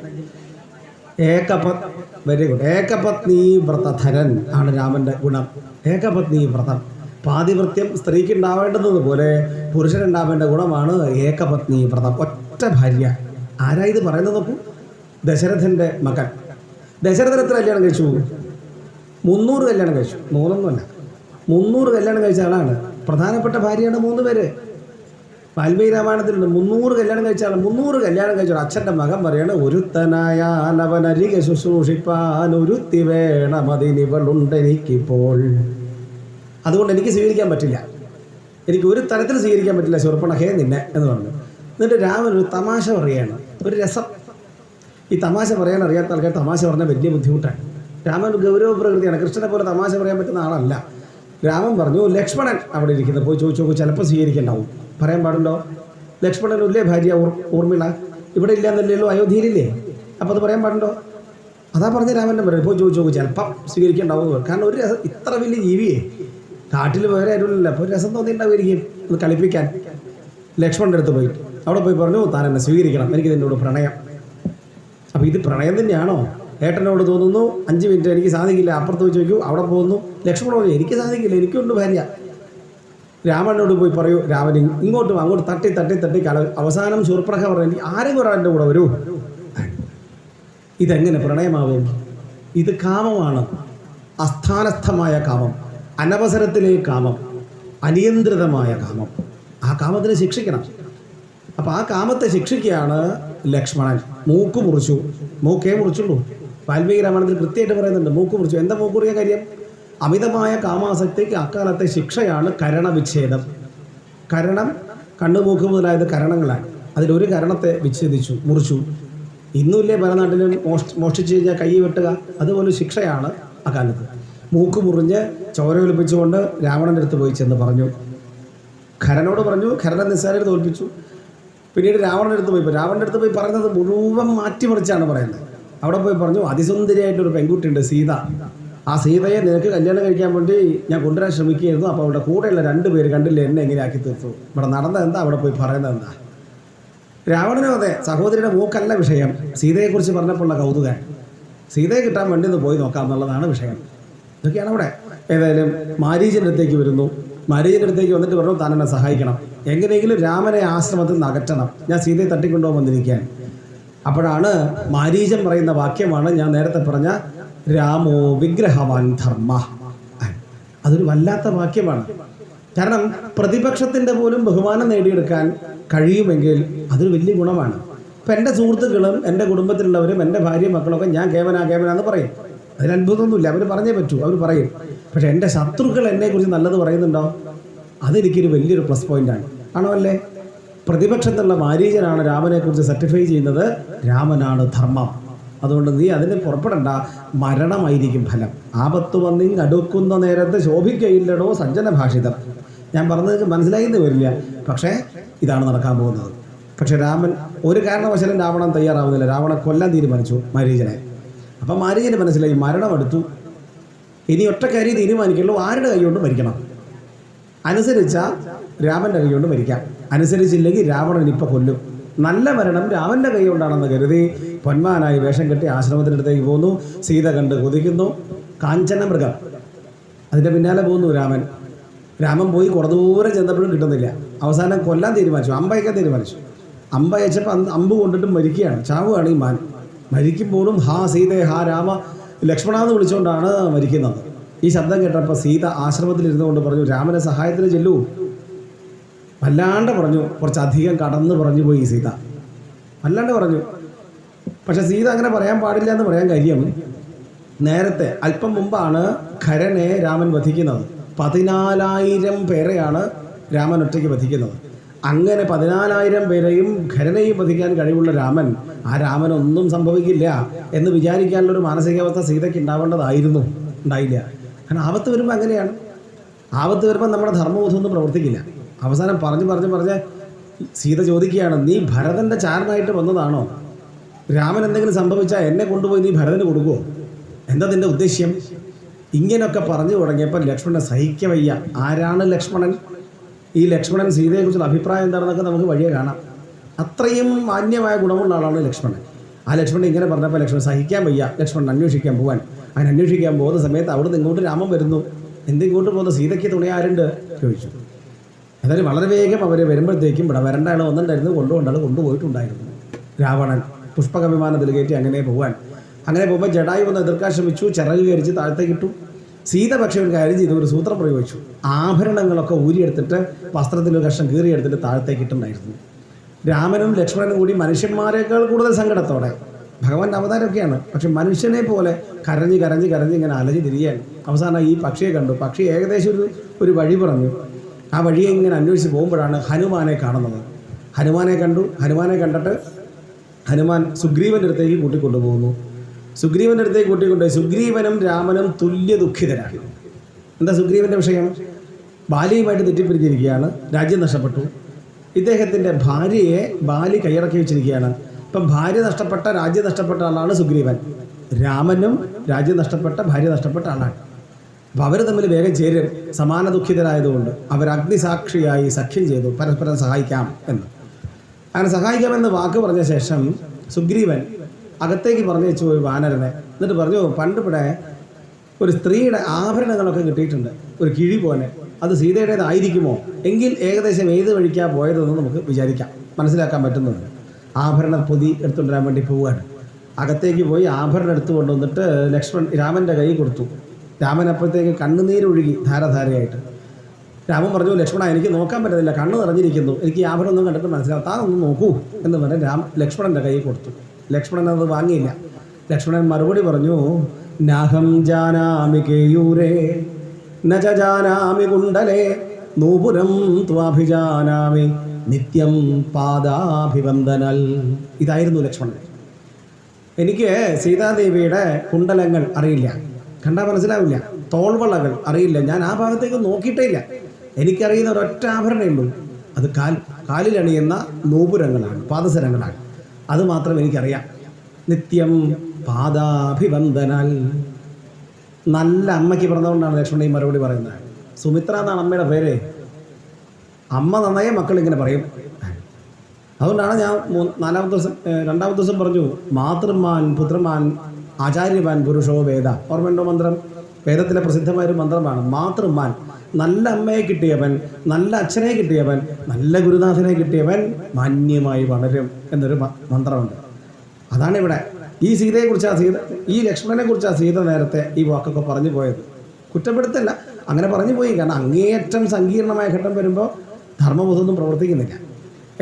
Very good. ഏകപത്നി വ്രതധരൻ ആണ് രാമൻ്റെ ഗുണം. ഏകപത്നി വ്രതം, പാതിവൃത്യം സ്ത്രീക്ക് ഉണ്ടാവേണ്ടതുപോലെ പുരുഷനുണ്ടാവേണ്ട ഗുണമാണ് ഏകപത്നി വ്രതം, ഒറ്റ ഭാര്യ. ആരാ ഇത് പറയുന്നത് നോക്കൂ? ദശരഥൻ്റെ മകൻ. ദശരഥൻ എത്ര കല്യാണം കഴിച്ചു? 300 കല്യാണം കഴിച്ചു. 300 കല്യാണം കഴിച്ച ആളാണ്. പ്രധാനപ്പെട്ട ഭാര്യയാണ് 3 പേര്. വാൽമീകി രാമായണത്തിലുണ്ട് 300 കല്യാണം കഴിച്ച ആൾ. 300 കല്യാണം കഴിച്ച അച്ഛൻ്റെ മകൻ പറയാണ്, ഒരുത്തനായ നവനരികെ ശുശ്രൂഷിപ്പാൻ ഒരുത്തി വേണമതിനിവളുണ്ടെനിക്കിപ്പോൾ. അതുകൊണ്ട് എനിക്ക് സ്വീകരിക്കാൻ പറ്റില്ല, എനിക്ക് ഒരു തരത്തിൽ സ്വീകരിക്കാൻ പറ്റില്ല ശൂർപ്പണഖേ നിന്നെ എന്ന് പറഞ്ഞു. എന്നിട്ട് രാമൻ ഒരു തമാശ പറയുകയാണ്, ഒരു രസം. ഈ തമാശ പറയാൻ അറിയാത്ത ആൾക്കാർ തമാശ പറഞ്ഞാൽ വലിയ ബുദ്ധിമുട്ടാണ്. രാമൻ ഗൗരവ പ്രകൃതിയാണ്, കൃഷ്ണനെ പോലെ തമാശ പറയാൻ പറ്റുന്ന ആളല്ല. രാമൻ പറഞ്ഞു, ലക്ഷ്മണൻ അവിടെ ഇരിക്കുന്നത് പോയി ചോദിച്ചു നോക്കൂ, ചിലപ്പോൾ സ്വീകരിക്കണ്ടാവും. പറയാൻ പാടുണ്ടോ? ലക്ഷ്മണനില്ലേ ഭാര്യ ഊർമിള? ഇവിടെ ഇല്ലാന്നല്ലോ, അയോധ്യയിലില്ലേ? അപ്പോൾ അത് പറയാൻ പാടുണ്ടോ? അതാ പറഞ്ഞ രാമൻ്റെ പറയും, പോയി ചോദിച്ചു നോക്കൂ, ചിലപ്പം സ്വീകരിക്കണ്ടാവും. കാരണം ഒരു രസം, ഇത്ര വലിയ ജീവിയെ കാട്ടിൽ വേറെ ആരുമില്ല, അപ്പോൾ ഒരു രസം തോന്നിയിട്ടുണ്ടാവുമായിരിക്കും ഒന്ന് കളിപ്പിക്കാൻ. ലക്ഷ്മണൻ്റെ അടുത്ത് പോയി അവിടെ പോയി പറഞ്ഞു, താൻ എന്നെ സ്വീകരിക്കണം, എനിക്ക് നിന്നോട് പ്രണയം. അപ്പോൾ ഇത് പ്രണയം തന്നെയാണോ? ഏട്ടനോട് തോന്നുന്നു 5 മിനിറ്റ് എനിക്ക് സാധിക്കില്ല, അപ്പുറത്ത് പോയി ചോദിക്കൂ, അവിടെ പോകുന്നു. ലക്ഷ്മണൻ പറഞ്ഞു, എനിക്ക് സാധിക്കില്ല, എനിക്കുണ്ട് ഭാര്യ. രാമനോട് പോയി പറയൂ, രാമൻ ഇങ്ങോട്ടും അങ്ങോട്ട് തട്ടി അവസാനം ശൂർപ്പണഖ പറഞ്ഞു, എനിക്ക് ആരെങ്കിലും ഒരാളുടെ കൂടെ വരൂ. ഇതെങ്ങനെ പ്രണയമാവും? ഇത് കാമമാണ്, അസ്ഥാനസ്ഥമായ കാമം, അനവസരത്തിലെ കാമം, അനിയന്ത്രിതമായ കാമം. ആ കാമത്തിനെ ശിക്ഷിക്കണം. അപ്പോൾ ആ കാമത്തെ ശിക്ഷിക്കുകയാണ് ലക്ഷ്മണൻ. മൂക്ക് മുറിച്ചു. മൂക്കേ മുറിച്ചുള്ളൂ. വാൽമീകി രാമായണത്തിൽ കൃത്യമായിട്ട് പറയുന്നുണ്ട്, മൂക്ക് മുറിച്ചു. എന്താ മൂക്ക് മുറിയ കാര്യം? അമിതമായ കാമാസക്തിക്ക് അക്കാലത്തെ ശിക്ഷയാണ് കരണവിച്ഛേദം. കരണം, കണ്ണുമൂക്ക് മുതലായത് കരണങ്ങളാണ്. അതിലൊരു കരണത്തെ വിച്ഛേദിച്ചു, മുറിച്ചു. ഇന്നുമില്ലേ പല നാട്ടിലും മോഷ്ടിച്ചു കഴിഞ്ഞാൽ കൈ വെട്ടുക, അതുപോലെ ശിക്ഷയാണ് അക്കാലത്ത്. മൂക്ക് മുറിഞ്ഞ് ചോര ഒലിപ്പിച്ചുകൊണ്ട് രാവണൻ്റെ അടുത്ത് പോയി ചെന്ന് പറഞ്ഞു. ഖരനോട് പറഞ്ഞു, ഖരനെ നിസ്സാരമായിട്ട് തോൽപ്പിച്ചു. പിന്നീട് രാവണൻ്റെ അടുത്ത് പോയി പറയുന്നത് മുഴുവൻ മാറ്റിമറിച്ചാണ് പറയുന്നത്. അവിടെ പോയി പറഞ്ഞു, അതിസുന്ദരിയായിട്ടൊരു പെൺകുട്ടിയുണ്ട് സീത, ആ സീതയെ നിനക്ക് കല്യാണം കഴിക്കാൻ വേണ്ടി ഞാൻ കൊണ്ടുവരാൻ ശ്രമിക്കുകയായിരുന്നു. അപ്പോൾ അവിടെ കൂടെയുള്ള 2 പേര് കണ്ടില്ലേ എന്നെ എങ്ങനെ ആക്കി തീർത്തു. ഇവിടെ നടന്നത് എന്താ, അവിടെ പോയി പറയുന്നത് എന്താ? രാവണനും അതെ, സഹോദരിയുടെ മൂക്കല്ല വിഷയം, സീതയെക്കുറിച്ച് പറഞ്ഞപ്പോഴുള്ള കൗതുകം. സീതയെ കിട്ടാൻ വേണ്ടി ഒന്ന് പോയി നോക്കാം എന്നുള്ളതാണ് വിഷയം. ഇതൊക്കെയാണ് അവിടെ. ഏതായാലും മാരീചൻ്റെ അടുത്തേക്ക് വരുന്നു. മാരീചൻ്റെ അടുത്തേക്ക് വന്നിട്ട് പറഞ്ഞു, താൻ എന്നെ സഹായിക്കണം, എങ്ങനെയെങ്കിലും രാമനെ ആശ്രമത്തിൽ നിന്ന് അകറ്റണം, ഞാൻ സീതയെ തട്ടിക്കൊണ്ടുപോകാൻ വന്നിരിക്കുകയാണ്. അപ്പോഴാണ് മാരീചൻ പറയുന്ന വാക്യമാണ് ഞാൻ നേരത്തെ പറഞ്ഞ രാമോ വിഗ്രഹവാൻ ധർമ്മ. അതൊരു വല്ലാത്ത വാക്യമാണ്. കാരണം പ്രതിപക്ഷത്തിൻ്റെ പോലും ബഹുമാനം നേടിയെടുക്കാൻ കഴിയുമെങ്കിൽ അതൊരു വലിയ ഗുണമാണ്. അപ്പം എൻ്റെ സുഹൃത്തുക്കളും എൻ്റെ കുടുംബത്തിലുള്ളവരും എൻ്റെ ഭാര്യയും മക്കളൊക്കെ ഞാൻ കേവനാന്ന് പറയും. അതിൽ അത്ഭുതമൊന്നുമില്ല, അവർ പറഞ്ഞേ പറ്റൂ, അവർ പറയും. പക്ഷെ എൻ്റെ ശത്രുക്കൾ എന്നെക്കുറിച്ച് നല്ലത് പറയുന്നുണ്ടോ? അതെനിക്കൊരു വലിയൊരു പ്ലസ് പോയിൻ്റാണ്. ആണോ അല്ലേ? പ്രതിപക്ഷത്തുള്ള മാരീചനാണ് രാമനെക്കുറിച്ച് സർട്ടിഫൈ ചെയ്യുന്നത് രാമനാണ് ധർമ്മം. അതുകൊണ്ട് നീ അതിന് പുറപ്പെടണ്ട, മരണമായിരിക്കും ഫലം. ആപത്ത് വന്നിങ് അടുക്കുന്ന നേരത്ത് ശോഭിക്കയില്ലടോ സജ്ജന ഭാഷിതം. ഞാൻ പറഞ്ഞത് മനസ്സിലായിന്ന് വരില്ല, പക്ഷേ ഇതാണ് നടക്കാൻ പോകുന്നത്. പക്ഷെ രാമൻ ഒരു കാരണവശാലും രാവണൻ തയ്യാറാവുന്നില്ല. രാവണൻ കൊല്ലാൻ തീരുമാനിച്ചു മാരീചനെ. അപ്പം മാരീചന് മനസ്സിലായി മരണം അടുത്തു. ഇനി ഒറ്റ കാര്യം തീരുമാനിക്കുള്ളൂ, ആരുടെ കൈകൊണ്ട് മരിക്കണം. അനുസരിച്ചാൽ രാമൻ്റെ കൈകൊണ്ട് മരിക്കാം, അനുസരിച്ചില്ലെങ്കിൽ രാവണൻ ഇപ്പം കൊല്ലും. നല്ല മരണം രാമൻ്റെ കൈ കൊണ്ടാണെന്ന് കരുതി പൊന്മാനായി വേഷം കെട്ടി ആശ്രമത്തിനടുത്തേക്ക് പോകുന്നു. സീത കണ്ട് കൊതിക്കുന്നു. കാഞ്ചന മൃഗം, അതിൻ്റെ പിന്നാലെ പോകുന്നു രാമൻ പോയി കുറേ ദൂരം ചെന്നപ്പോഴും കിട്ടുന്നില്ല. അവസാനം കൊല്ലാൻ തീരുമാനിച്ചു, അമ്പയക്കാൻ തീരുമാനിച്ചു. അമ്പയച്ചപ്പോൾ അമ്പ് കൊണ്ടിട്ട് മരിക്കുകയാണ്, ചാവുകയാണ് ഈ മാൻ. മരിക്കുമ്പോഴും ഹാ സീതേ ഹാ രാമ ലക്ഷ്മണ എന്ന് വിളിച്ചുകൊണ്ടാണ് മരിക്കുന്നത്. ഈ ശബ്ദം കേട്ടപ്പോൾ സീത ആശ്രമത്തിലിരുന്നു കൊണ്ട് പറഞ്ഞു, രാമനെ സഹായത്തിന് ചെല്ലൂ. വല്ലാണ്ട് പറഞ്ഞു, കുറച്ചധികം കടന്ന് പറഞ്ഞു പോയി സീത, വല്ലാണ്ട് പറഞ്ഞു. പക്ഷെ സീത അങ്ങനെ പറയാൻ പാടില്ല എന്ന് പറയാൻ കാര്യം, നേരത്തെ അല്പം മുമ്പാണ് ഖരനെ രാമൻ വധിക്കുന്നത്. 14,000 പേരെയാണ് രാമൻ ഒറ്റയ്ക്ക് വധിക്കുന്നത്. അങ്ങനെ 14,000 പേരെയും ഖരനെയും വധിക്കാൻ കഴിവുള്ള രാമൻ, ആ രാമനൊന്നും സംഭവിക്കില്ല എന്ന് വിചാരിക്കാനുള്ളൊരു മാനസികാവസ്ഥ സീതയ്ക്ക് ഉണ്ടാവേണ്ടതായിരുന്നു, ഉണ്ടായില്ല. കാരണം ആപത്ത് വരുമ്പോൾ അങ്ങനെയാണ്. ആപത്ത് വരുമ്പോൾ നമ്മുടെ ധർമ്മബോധമൊന്നും പ്രവർത്തിക്കില്ല. അവസാനം പറഞ്ഞ് സീത ചോദിക്കുകയാണ്, നീ ഭരതൻ്റെ ചാരനായിട്ട് വന്നതാണോ? രാമൻ എന്തെങ്കിലും സംഭവിച്ചാൽ എന്നെ കൊണ്ടുപോയി നീ ഭരതന് കൊടുക്കുമോ? എന്താ നിൻ്റെ ഉദ്ദേശ്യം? ഇങ്ങനെയൊക്കെ പറഞ്ഞു തുടങ്ങിയപ്പോൾ ലക്ഷ്മണനെ സഹിക്കവയ്യ. ആരാണ് ലക്ഷ്മണൻ? ഈ ലക്ഷ്മണൻ സീതയെക്കുറിച്ചുള്ള അഭിപ്രായം എന്താണെന്നൊക്കെ നമുക്ക് വഴിയെ കാണാം. അത്രയും മാന്യമായ ഗുണമുള്ള ആളാണ് ലക്ഷ്മണൻ. ആ ലക്ഷ്മണൻ ഇങ്ങനെ പറഞ്ഞപ്പോൾ ലക്ഷ്മണൻ സഹിക്കാൻ വയ്യ. ലക്ഷ്മണൻ അന്വേഷിക്കാൻ പോകാൻ. അങ്ങനെ അന്വേഷിക്കാൻ പോകുന്ന സമയത്ത് അവിടെ നിന്ന് ഇങ്ങോട്ട് രാമൻ വരുന്നു. എന്തിങ്ങോട്ട് പോകുന്ന സീതയ്ക്ക് തുണയാരുണ്ട് ചോദിച്ചു. അതായത് വളരെ വേഗം അവർ വരുമ്പോഴത്തേക്കും ഇവിടെ വരണ്ട ആൾ വന്നിട്ടുണ്ടായിരുന്നു, കൊണ്ടുപോയിട്ടുണ്ടായിരുന്നു. രാവണൻ പുഷ്പക വിമാനത്തിൽ കയറ്റി അങ്ങനെ പോകുമ്പോൾ ജഡായു വന്ന് എതിർക്കാൻ ശ്രമിച്ചു, ചിറക് കരിച്ച് താഴത്തേക്കിട്ടു. സീത പക്ഷേ ഒരു കാര്യം ചെയ്തു, ഒരു സൂത്രം പ്രയോഗിച്ചു. ആഭരണങ്ങളൊക്കെ ഊരിയെടുത്തിട്ട് വസ്ത്രത്തിലൊരു കഷ്ണം കീറിയെടുത്തിട്ട് താഴത്തേക്കിട്ടുണ്ടായിരുന്നു. രാമനും ലക്ഷ്മണനും കൂടി മനുഷ്യന്മാരെക്കാൾ കൂടുതൽ സങ്കടത്തോടെ, ഭഗവാന്റെ അവതാരമൊക്കെയാണ്, പക്ഷെ മനുഷ്യനെ പോലെ കരഞ്ഞ് ഇങ്ങനെ അലഞ്ഞ് തിരികെയാണ്. അവസാനം ഈ പക്ഷിയെ കണ്ടു. പക്ഷി ഏകദേശം ഒരു വഴി പറഞ്ഞു. ആ വഴിയെ ഇങ്ങനെ അന്വേഷിച്ച് പോകുമ്പോഴാണ് ഹനുമാനെ കാണുന്നത്. ഹനുമാനെ കണ്ടിട്ട് ഹനുമാൻ സുഗ്രീവൻ്റെ അടുത്തേക്ക് കൂട്ടിക്കൊണ്ടുപോകുന്നു. സുഗ്രീവൻ്റെ അടുത്തേക്ക് കൂട്ടിക്കൊണ്ടുപോയി. സുഗ്രീവനും രാമനും തുല്യ ദുഃഖിതരാണ്. എന്താ സുഗ്രീവൻ്റെ വിഷയം? ബാലിയുമായിട്ട് തെറ്റിപ്പിരിച്ചിരിക്കുകയാണ്, രാജ്യം നഷ്ടപ്പെട്ടു. ഇദ്ദേഹത്തിൻ്റെ ഭാര്യയെ ബാലി കൈയടക്കി വെച്ചിരിക്കുകയാണ്. ഇപ്പം ഭാര്യ നഷ്ടപ്പെട്ട, രാജ്യം നഷ്ടപ്പെട്ട ആളാണ് സുഗ്രീവൻ. രാമനും രാജ്യം നഷ്ടപ്പെട്ട, ഭാര്യ നഷ്ടപ്പെട്ട ആളാണ്. അപ്പോൾ അവർ തമ്മിൽ വേഗം ചേരും. സമാന ദുഃഖിതരായതുകൊണ്ട് അവർ അഗ്നിസാക്ഷിയായി സഖ്യം ചെയ്തു, പരസ്പരം സഹായിക്കാം എന്ന്. അങ്ങനെ സഹായിക്കാമെന്ന് വാക്ക് പറഞ്ഞ ശേഷം സുഗ്രീവൻ അകത്തേക്ക് പറഞ്ഞു വെച്ചു ഒരു വാനരനെ. എന്നിട്ട് പറഞ്ഞു, പണ്ട് ഇവിടെ ഒരു സ്ത്രീയുടെ ആഭരണങ്ങളൊക്കെ കിട്ടിയിട്ടുണ്ട്, ഒരു കിഴി പോലെ. അത് സീതയുടേതായിരിക്കുമോ? എങ്കിൽ ഏകദേശം ഏത് വഴിക്കാണ് പോയതെന്ന് നമുക്ക് വിചാരിക്കാം, മനസ്സിലാക്കാൻ പറ്റുന്നുണ്ട്. ആഭരണ പൊതി എടുത്തുകൊണ്ടുവരാൻ വേണ്ടി പോവുകയാണ്. അകത്തേക്ക് പോയി ആഭരണം എടുത്തു കൊണ്ടുവന്നിട്ട് രാമൻ്റെ കൈ കൊടുത്തു. രാമൻ അപ്പോഴത്തേക്ക് കണ്ണുനീരൊഴുകി ധാരധാരയായിട്ട്. രാമൻ പറഞ്ഞു, ലക്ഷ്മണ എനിക്ക് നോക്കാൻ പറ്റുന്നില്ല, കണ്ണ് നിറഞ്ഞിരിക്കുന്നു, എനിക്ക് ഈ ആഭരണം ഒന്നും കണ്ടിട്ട് മനസ്സിലാവും, താൻ ഒന്ന് നോക്കൂ എന്ന് പറഞ്ഞ് ലക്ഷ്മണൻ്റെ കൈ കൊടുത്തു. ലക്ഷ്മണൻ അത് വാങ്ങിയില്ല. ലക്ഷ്മണൻ മറുപടി പറഞ്ഞു, നാഹം ജാനാമി കേയൂരേ നച ജാനാമി കുണ്ടലേ നൂപുരം ത്വാഭിജാനാമി നിത്യം പാദാഭിവന്ദനൽ. ഇതായിരുന്നു ലക്ഷ്മണൻ. എനിക്ക് സീതാദേവിയുടെ കുണ്ടലങ്ങൾ അറിയില്ല, കണ്ടാൽ മനസ്സിലാവില്ല. തോൾവളകൾ അറിയില്ല, ഞാൻ ആ ഭാഗത്തേക്ക് നോക്കിയിട്ടേ ഇല്ല. എനിക്കറിയുന്ന ഒരൊറ്റ ആഭരണമേ ഉള്ളൂ, അത് കാലിലണിയുന്ന നൂപുരങ്ങളാണ്, പാദസരങ്ങളാണ്. അത് മാത്രം എനിക്കറിയാം. നിത്യം പാദാഭിവന്ദനാൽ. നല്ല അമ്മയ്ക്ക് പിറന്നുകൊണ്ടാണ് ലക്ഷ്മണൻ ഈ മറുപടി പറയുന്നത്. സുമിത്ര എന്നാണ് അമ്മയുടെ പേര്. അമ്മ നന്നായേ മക്കളിങ്ങനെ പറയും. അതുകൊണ്ടാണ് ഞാൻ രണ്ടാമത്തെ ദിവസം പറഞ്ഞു, മാതൃമാൻ പുത്രമാൻ ആചാര്യമാൻ പുരുഷോ വേദ. ഓർമ്മയുണ്ടോ മന്ത്രം? വേദത്തിലെ പ്രസിദ്ധമായൊരു മന്ത്രമാണ് മാതൃമാൻ. നല്ല അമ്മയെ കിട്ടിയവൻ, നല്ല അച്ഛനെ കിട്ടിയവൻ, നല്ല ഗുരുനാഥനെ കിട്ടിയവൻ മാന്യമായി വളരും എന്നൊരു മന്ത്രമുണ്ട്. അതാണ് ഇവിടെ ഈ സീതയെക്കുറിച്ചാണ് ഈ ലക്ഷ്മണനെ കുറിച്ചാണ് സീത നേരത്തെ ഈ വാക്കൊക്കെ പറഞ്ഞു പോയത്. കുറ്റപ്പെടുത്തല്ല, അങ്ങനെ പറഞ്ഞു പോയി. കാരണം അങ്ങേയറ്റം സങ്കീർണമായ ഘട്ടം വരുമ്പോൾ ധർമ്മബോധമൊന്നും പ്രവർത്തിക്കുന്നില്ല.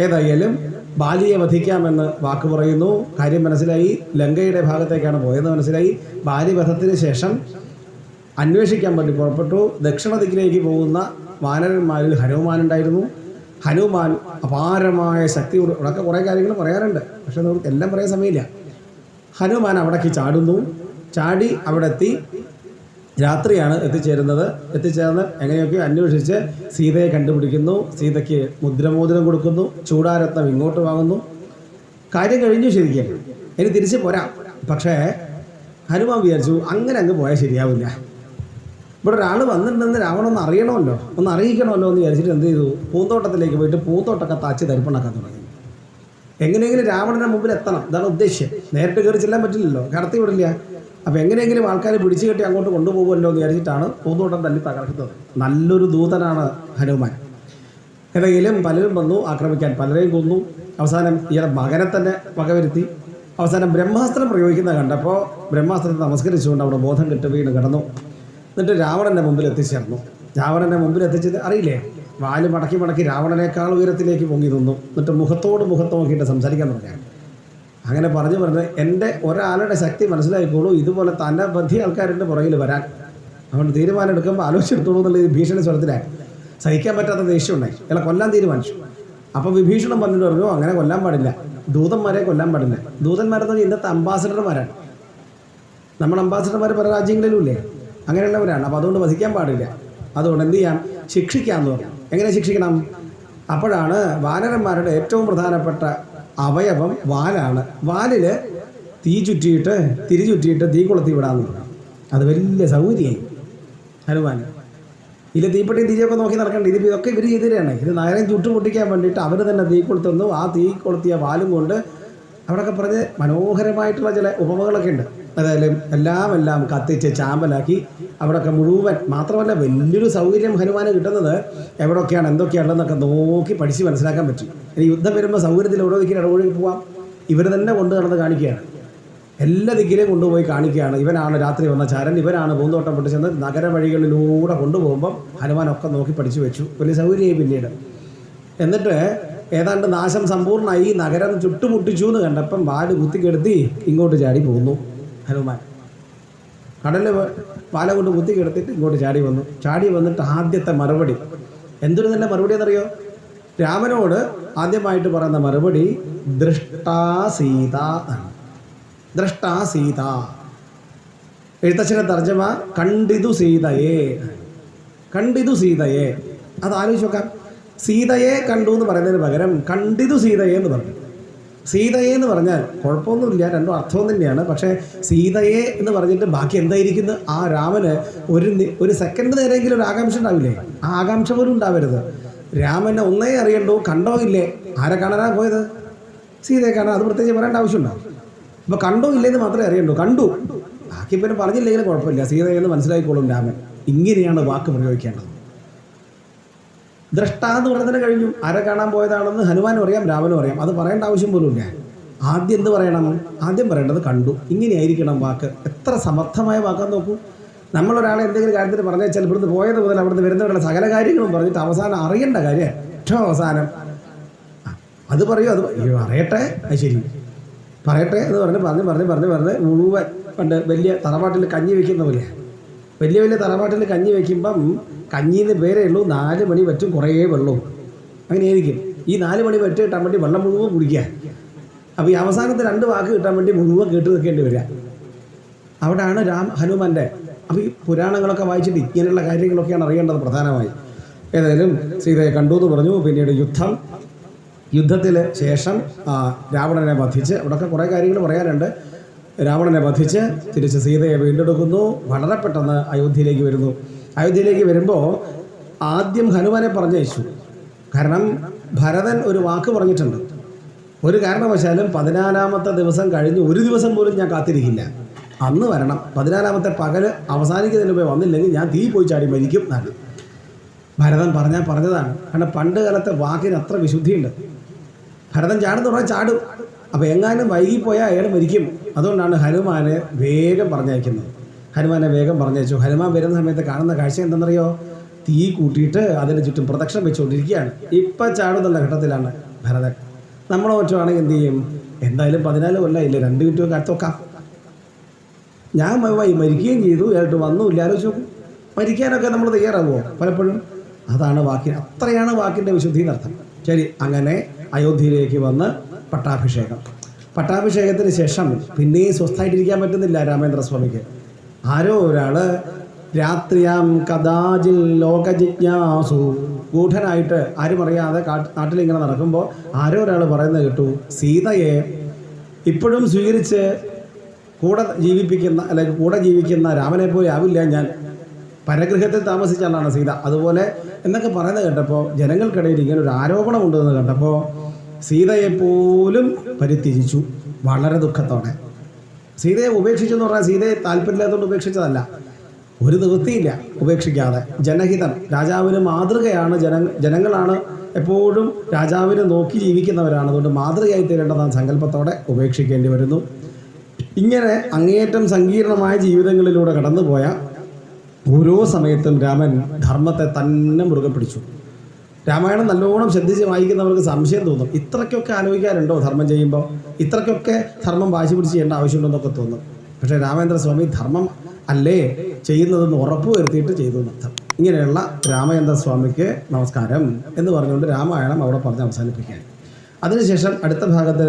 ഏതായാലും ബാലിയെ വധിക്കാമെന്ന് വാക്ക് പറയുന്നു. കാര്യം മനസ്സിലായി, ലങ്കയുടെ ഭാഗത്തേക്കാണ് പോയെന്ന് മനസ്സിലായി. ബാലി വധത്തിന് ശേഷം അന്വേഷിക്കാൻ വേണ്ടി പുറപ്പെട്ടു. ദക്ഷിണ ദിക്കിലേക്ക് പോകുന്ന വാനരന്മാരിൽ ഹനുമാനുണ്ടായിരുന്നു. ഹനുമാൻ അപാരമായ ശക്തിയോട്, ഇവിടെയൊക്കെ കുറേ കാര്യങ്ങൾ പറയാറുണ്ട്, പക്ഷെ നമുക്ക് എല്ലാം പറയാൻ സമയമില്ല. ഹനുമാൻ അവിടേക്ക് ചാടുന്നു. ചാടി അവിടെ എത്തി. രാത്രിയാണ് എത്തിച്ചേർന്ന് എങ്ങനെയൊക്കെ അന്വേഷിച്ച് സീതയെ കണ്ടുപിടിക്കുന്നു. സീതയ്ക്ക് മുദ്രമോതിരം കൊടുക്കുന്നു. ചൂടാരത്നം ഇങ്ങോട്ട് വാങ്ങുന്നു. കാര്യം കഴിഞ്ഞു ശരിക്കും. ഇനി തിരിച്ച് പോരാം. പക്ഷേ ഹനുമാൻ വിചാരിച്ചു അങ്ങനെ അങ്ങ് പോയാൽ ശരിയാവില്ല. ഇവിടെ ഒരാൾ വന്നിട്ടുണ്ടെന്ന് രാവണൻ ഒന്ന് അറിയണമല്ലോ, ഒന്ന് അറിയിക്കണമല്ലോ എന്ന് വിചാരിച്ചിട്ട് എന്ത് ചെയ്തു? പൂന്തോട്ടത്തിലേക്ക് പോയിട്ട് പൂന്തോട്ടമൊക്കെ താച്ച് തരിപ്പണാക്കാൻ തുടങ്ങി. എങ്ങനെയെങ്കിലും രാവണൻ്റെ മുമ്പിൽ എത്തണം, ഇതാണ് ഉദ്ദേശ്യം. നേരിട്ട് കയറി ചെല്ലാൻ പറ്റില്ലല്ലോ, കടത്തി വിടില്ല. അപ്പോൾ എങ്ങനെയെങ്കിലും ആൾക്കാർ പിടിച്ചു കെട്ടി അങ്ങോട്ട് കൊണ്ടുപോകുമല്ലോ എന്ന് വിചാരിച്ചിട്ടാണ് പൂന്തോട്ടം തല്ലി തകർക്കുന്നത്. നല്ലൊരു ദൂതനാണ് ഹനുമാൻ. ഏതെങ്കിലും പലരും വന്നു ആക്രമിക്കാൻ, പലരെയും കൊന്നു. അവസാനം ഇയാളെ മകനെ തന്നെ വകവരുത്തി. അവസാനം ബ്രഹ്മാസ്ത്രം പ്രയോഗിക്കുന്നത് കണ്ടപ്പോൾ ബ്രഹ്മാസ്ത്രത്തെ നമസ്കരിച്ചുകൊണ്ട് അവിടെ ബോധം കെട്ട് വീണ് കിടന്നു. എന്നിട്ട് രാവണൻ്റെ മുമ്പിൽ എത്തിച്ചേർന്നു. രാവണൻ്റെ മുമ്പിൽ എത്തിച്ചത് അറിയില്ലേ? വാല് മടക്കി രാവണനേക്കാൾ ഉയരത്തിലേക്ക് പൊങ്ങി നിന്നു. എന്നിട്ട് മുഖത്തോട് നോക്കിയിട്ട് സംസാരിക്കാൻ തുടങ്ങി. അങ്ങനെ പറഞ്ഞ് എൻ്റെ ഒരാളുടെ ശക്തി മനസ്സിലായിക്കോളൂ, ഇതുപോലെ തന്നെ ബന്ധി ആൾക്കാരുടെ പുറകിൽ വരാൻ. അതുകൊണ്ട് തീരുമാനം എടുക്കുമ്പോൾ ആലോചിച്ചെടുത്തോളൂ എന്നുള്ള ഭീഷണി സ്വരത്തിലായി. സഹിക്കാൻ പറ്റാത്ത ദേഷ്യം ഉണ്ടായി. അയാളെ കൊല്ലാൻ തീരുമാനിച്ചു. അപ്പോൾ വിഭീഷണം പറഞ്ഞിട്ട് പറഞ്ഞു, അങ്ങനെ കൊല്ലാൻ പാടില്ല, ദൂതന്മാരെ കൊല്ലാൻ പാടില്ല. ദൂതന്മാരെന്ന് പറഞ്ഞാൽ ഇന്നത്തെ അംബാസഡർമാരാണ്. നമ്മുടെ അംബാസഡർമാർ പല രാജ്യങ്ങളിലും ഇല്ലേ, അങ്ങനെയുള്ളവരാണ്. അപ്പോൾ അതുകൊണ്ട് വധിക്കാൻ പാടില്ല. അതുകൊണ്ട് എന്ത് ചെയ്യാം? ശിക്ഷിക്കാമെന്ന് പറഞ്ഞു. എങ്ങനെ ശിക്ഷിക്കണം? അപ്പോഴാണ് വാനരന്മാരുടെ ഏറ്റവും പ്രധാനപ്പെട്ട അവയവം വാലാണ്. വാലിൽ തീ ചുറ്റിയിട്ട് തീ കൊളുത്തി വിടാമെന്ന് പറഞ്ഞു. അത് വലിയ സൗകര്യമായി ഹനുമാൻ. ഇതിൽ തീപ്പെട്ടിയും തീയൊക്കെ നോക്കി നടക്കണ്ട. ഇതൊക്കെ ഇവർ ചെയ്തിട്ടാണ്. ഇത് നഗരം ചുട്ടുപൊട്ടിക്കാൻ വേണ്ടിയിട്ട് അവർ തന്നെ തീ കൊളുത്തുന്നു. ആ തീ കൊളുത്തിയ വാലും കൊണ്ട് അവിടെയൊക്കെ പറഞ്ഞ് മനോഹരമായിട്ടുള്ള ചില ഉപമകളൊക്കെ ഉണ്ട്. അതായാലും എല്ലാം കത്തിച്ച് ചാമ്പലാക്കി അവിടെയൊക്കെ മുഴുവൻ. മാത്രമല്ല വലിയൊരു സൗകര്യം ഹനുമാന് കിട്ടുന്നത് എവിടെയൊക്കെയാണ് എന്തൊക്കെയാണെന്നൊക്കെ നോക്കി പഠിച്ച് മനസ്സിലാക്കാൻ പറ്റും. ഇനി യുദ്ധം വരുമ്പോൾ സൗകര്യത്തിൽ ഓരോ ദിക്കിൽ ഇടപഴകി പോവാം. ഇവർ തന്നെ കൊണ്ടു നടന്ന് കാണിക്കുകയാണ്. എല്ലാ ദിക്കിലേയും കൊണ്ടുപോയി കാണിക്കുകയാണ്. ഇവനാണ് രാത്രി വന്ന ചാരൻ, ഇവനാണ് പൂന്തോട്ടം പൊട്ടിച്ചെന്ന് നഗര വഴികളിലൂടെ കൊണ്ടുപോകുമ്പം ഹനുമാനൊക്കെ നോക്കി പഠിച്ചു വെച്ചു. വലിയ സൗകര്യമായി പിന്നീട്. എന്നിട്ട് ഏതാണ്ട് നാശം സമ്പൂർണ്ണമായി. നഗരം ചുട്ടുമുട്ടിച്ചു എന്ന് കണ്ടപ്പം വാല് കുത്തിക്കെടുത്തി ഇങ്ങോട്ട് ചാടി പോകുന്നു ഹനുമാൻ. കടലിൽ പാല കൊണ്ട് കുത്തിക്കെടുത്തിട്ട് ഇങ്ങോട്ട് ചാടി വന്നിട്ട് ആദ്യത്തെ മറുപടി എന്തൊരു നല്ല മറുപടി എന്നറിയോ? രാമനോട് ആദ്യമായിട്ട് പറയുന്ന മറുപടി ദൃഷ്ടാ സീത ആണ്. ദൃഷ്ടാ സീത. എഴുത്തച്ഛൻ്റെ തർജ്ജമ കണ്ടിതു സീതയെ. അത് ആലോചിച്ച് നോക്കാം. സീതയെ കണ്ടു എന്ന് പറയുന്നതിന് പകരം കണ്ടിതു സീതയെ എന്ന് പറഞ്ഞു. സീതയെ എന്ന് പറഞ്ഞാൽ കുഴപ്പമൊന്നുമില്ല, രണ്ടും അർത്ഥവും തന്നെയാണ്. പക്ഷേ സീതയെ എന്ന് പറഞ്ഞിട്ട് ബാക്കി എന്തായിരിക്കുന്നു? ആ രാമന് ഒരു സെക്കൻഡ് നേരെങ്കിലും ഒരു ആകാംക്ഷ ഉണ്ടാവില്ലേ? ആ ആകാംക്ഷ പോലും ഉണ്ടാവരുത്. രാമനെ ഒന്നേ അറിയണ്ടോ, കണ്ടോ ഇല്ലേ? ആരെ കാണാനാണ് പോയത്? സീതയെ കാണാൻ. അത് പ്രത്യേകിച്ച് പറയേണ്ട ആവശ്യമുണ്ടോ? അപ്പോൾ കണ്ടോ ഇല്ലേന്ന് മാത്രമേ അറിയണ്ടൂ. കണ്ടു, ബാക്കി പിന്നെ പറഞ്ഞില്ലെങ്കിലും കുഴപ്പമില്ല, സീതയെന്ന് മനസ്സിലാക്കിക്കോളും രാമൻ. ഇങ്ങനെയാണ് വാക്ക് പ്രയോഗിക്കേണ്ടത്. ദ്രഷ്ട എന്ന് പറഞ്ഞതിന് കഴിഞ്ഞു. ആരെ കാണാൻ പോയതാണെന്ന് ഹനുമാനും അറിയാം, രാമനും അറിയാം. അത് പറയേണ്ട ആവശ്യം പോലും ഇല്ല. ആദ്യം എന്ത് പറയണം? ആദ്യം പറയേണ്ടത് കണ്ടു. ഇങ്ങനെയായിരിക്കണം വാക്ക്. എത്ര സമർത്ഥമായ വാക്കാന്ന് നോക്കൂ. നമ്മളൊരാളെ എന്തെങ്കിലും കാര്യത്തിൽ പറഞ്ഞാൽ ചില ഇവിടുന്ന് പോയത് മുതൽ അവിടുന്ന് വരുന്നവരുടെ സകല കാര്യങ്ങളും പറഞ്ഞിട്ട് അവസാനം അറിയേണ്ട കാര്യം ഏറ്റവും അവസാനം അത് പറയൂ. അത് അറിയട്ടെ, അത് ശരി പറയട്ടെ എന്ന് പറഞ്ഞ് മുഴുവൻ പണ്ട് വലിയ തറവാട്ടിൽ കഞ്ഞി വയ്ക്കുന്ന പോലെ. വലിയ തറവാട്ടിൽ കഞ്ഞി വയ്ക്കുമ്പം കഞ്ഞിന്ന് പേരേ ഉള്ളൂ, 4 മണി പറ്റും കുറേ വെള്ളവും. അങ്ങനെയായിരിക്കും. ഈ 4 മണി പറ്റ് കിട്ടാൻ വേണ്ടി വെള്ളം മുഴുവൻ കുടിക്കുക. അപ്പോൾ ഈ അവസാനത്തെ 2 വാക്ക് കിട്ടാൻ വേണ്ടി മുഴുവൻ കേട്ട് നിൽക്കേണ്ടി വരിക. അവിടെയാണ് ഹനുമാൻ്റെ. അപ്പോൾ ഈ പുരാണങ്ങളൊക്കെ വായിച്ചിട്ട് ഇങ്ങനെയുള്ള കാര്യങ്ങളൊക്കെയാണ് അറിയേണ്ടത് പ്രധാനമായി. ഏതായാലും സീതയെ കണ്ടു എന്ന് പറഞ്ഞു. പിന്നീട് യുദ്ധത്തിൽ ശേഷം രാവണനെ വധിച്ച്, അവിടെയൊക്കെ കുറേ കാര്യങ്ങൾ പറയാനുണ്ട്. രാവണനെ വധിച്ച് തിരിച്ച് സീതയെ വീണ്ടെടുക്കുന്നു. വളരെ പെട്ടെന്ന് അയോധ്യയിലേക്ക് വരുന്നു. അയോധ്യയിലേക്ക് വരുമ്പോൾ ആദ്യം ഹനുമാനെ പറഞ്ഞയച്ചു. കാരണം ഭരതൻ ഒരു വാക്ക് പറഞ്ഞിട്ടുണ്ട്, ഒരു കാരണവശാലും 14-ാമത്തെ ദിവസം കഴിഞ്ഞ് ഒരു ദിവസം പോലും ഞാൻ കാത്തിരിക്കില്ല, അന്ന് വരണം. 14-ാമത്തെ പകല് അവസാനിക്കുന്നതിന് മുമ്പേ വന്നില്ലെങ്കിൽ ഞാൻ തീ പോയി ചാടി മരിക്കും എന്നാണ് ഭരതൻ പറഞ്ഞതാണ്. കാരണം പണ്ട് കാലത്തെ വാക്കിന് അത്ര വിശുദ്ധിയുണ്ട്. ഭരതൻ ചാടുന്ന പറഞ്ഞാൽ ചാടും. അപ്പോൾ എങ്ങാനും വൈകിപ്പോയാൽ അയാൾ മരിക്കും. അതുകൊണ്ടാണ് ഹനുമാനെ വേഗം പറഞ്ഞയക്കുന്നത്. ഹനുമാനെ വേഗം പറഞ്ഞയച്ചു. ഹനുമാൻ വരുന്ന സമയത്ത് കാണുന്ന കാഴ്ച എന്തെന്നറിയോ? തീ കൂട്ടിയിട്ട് അതിന് ചുറ്റും പ്രദക്ഷിണം വെച്ചുകൊണ്ടിരിക്കുകയാണ്. ഇപ്പം ചാടുന്നുള്ള ഘട്ടത്തിലാണ് ഭരതൻ. നമ്മളെ മറ്റുമാണെങ്കിൽ എന്ത് ചെയ്യും? എന്തായാലും 14 കൊല്ലമായില്ലേ, 2 മിനിറ്റ് കാത്തോക്കാം. ഞാൻ മരിക്കുകയും ചെയ്തു, ഇയായിട്ട് വന്നുമില്ല. ആലോചിച്ചു നോക്കും. മരിക്കാനൊക്കെ നമ്മൾ തയ്യാറാകുമോ? പലപ്പോഴും അതാണ് വാക്കിന്, അത്രയാണ് വാക്കിൻ്റെ വിശുദ്ധി എന്നർത്ഥം. ശരി, അങ്ങനെ അയോധ്യയിലേക്ക് വന്ന് പട്ടാഭിഷേകത്തിന് ശേഷം പിന്നെയും സ്വസ്ഥമായിട്ടിരിക്കാൻ പറ്റുന്നില്ല രാമേന്ദ്രസ്വാമിക്ക്. ആരോ ഒരാൾ രാത്രിയാം കഥാചിൽ ലോകജിജ്ഞാസു, ഗൂഢനായിട്ട് ആരും അറിയാതെ നാട്ടിലിങ്ങനെ നടക്കുമ്പോൾ ആരോ ഒരാൾ പറയുന്നത് കേട്ടു, സീതയെ ഇപ്പോഴും സ്വീകരിച്ച് കൂടെ ജീവിക്കുന്ന രാമനെ പോലെ ആവില്ല ഞാൻ, പരഗൃഹത്തിൽ താമസിച്ച ആളാണ് സീത, അതുപോലെ എന്നൊക്കെ പറയുന്നത് കേട്ടപ്പോൾ ജനങ്ങൾക്കിടയിൽ ഇങ്ങനെ ഒരു ആരോപണമുണ്ടെന്ന് കണ്ടപ്പോൾ സീതയെപ്പോലും പരിത്യജിച്ചു വളരെ ദുഃഖത്തോടെ. സീതയെ ഉപേക്ഷിച്ചു എന്ന് പറഞ്ഞാൽ സീതയെ താല്പര്യമില്ലാത്തതുകൊണ്ട് ഉപേക്ഷിച്ചതല്ല, ഒരു നിവൃത്തിയില്ല ഉപേക്ഷിക്കാതെ. ജനഹിതം, രാജാവിന് മാതൃകയാണ്, ജനങ്ങളാണ് എപ്പോഴും രാജാവിനെ നോക്കി ജീവിക്കുന്നവരാണ്, അതുകൊണ്ട് മാതൃകയായി തീരേണ്ടതാണ് സങ്കല്പത്തോടെ ഉപേക്ഷിക്കേണ്ടി വരുന്നു. ഇങ്ങനെ അങ്ങേയറ്റം സങ്കീർണമായ ജീവിതങ്ങളിലൂടെ കടന്നുപോയ ഓരോ സമയത്തും രാമൻ ധർമ്മത്തെ തന്നെ മുറുകെ പിടിച്ചു. രാമായണം നല്ലോണം ശ്രദ്ധിച്ച് വായിക്കുന്നവർക്ക് സംശയം തോന്നും, ഇത്രയ്ക്കൊക്കെ ആലോചിക്കാറുണ്ടോ ധർമ്മം ചെയ്യുമ്പോൾ, ഇത്രയ്ക്കൊക്കെ ധർമ്മം വാശി പിടിച്ച് ചെയ്യേണ്ട ആവശ്യമുണ്ടെന്നൊക്കെ തോന്നും. പക്ഷേ രാമേന്ദ്രസ്വാമി ധർമ്മം അല്ലേ ചെയ്യുന്നതെന്ന് ഉറപ്പ് വരുത്തിയിട്ട് ചെയ്തു എന്നർത്ഥം. ഇങ്ങനെയുള്ള രാമചന്ദ്രസ്വാമിക്ക് നമസ്കാരം എന്ന് പറഞ്ഞുകൊണ്ട് രാമായണം അവിടെ പറഞ്ഞ് അവസാനിപ്പിക്കാൻ. അതിനുശേഷം അടുത്ത ഭാഗത്ത്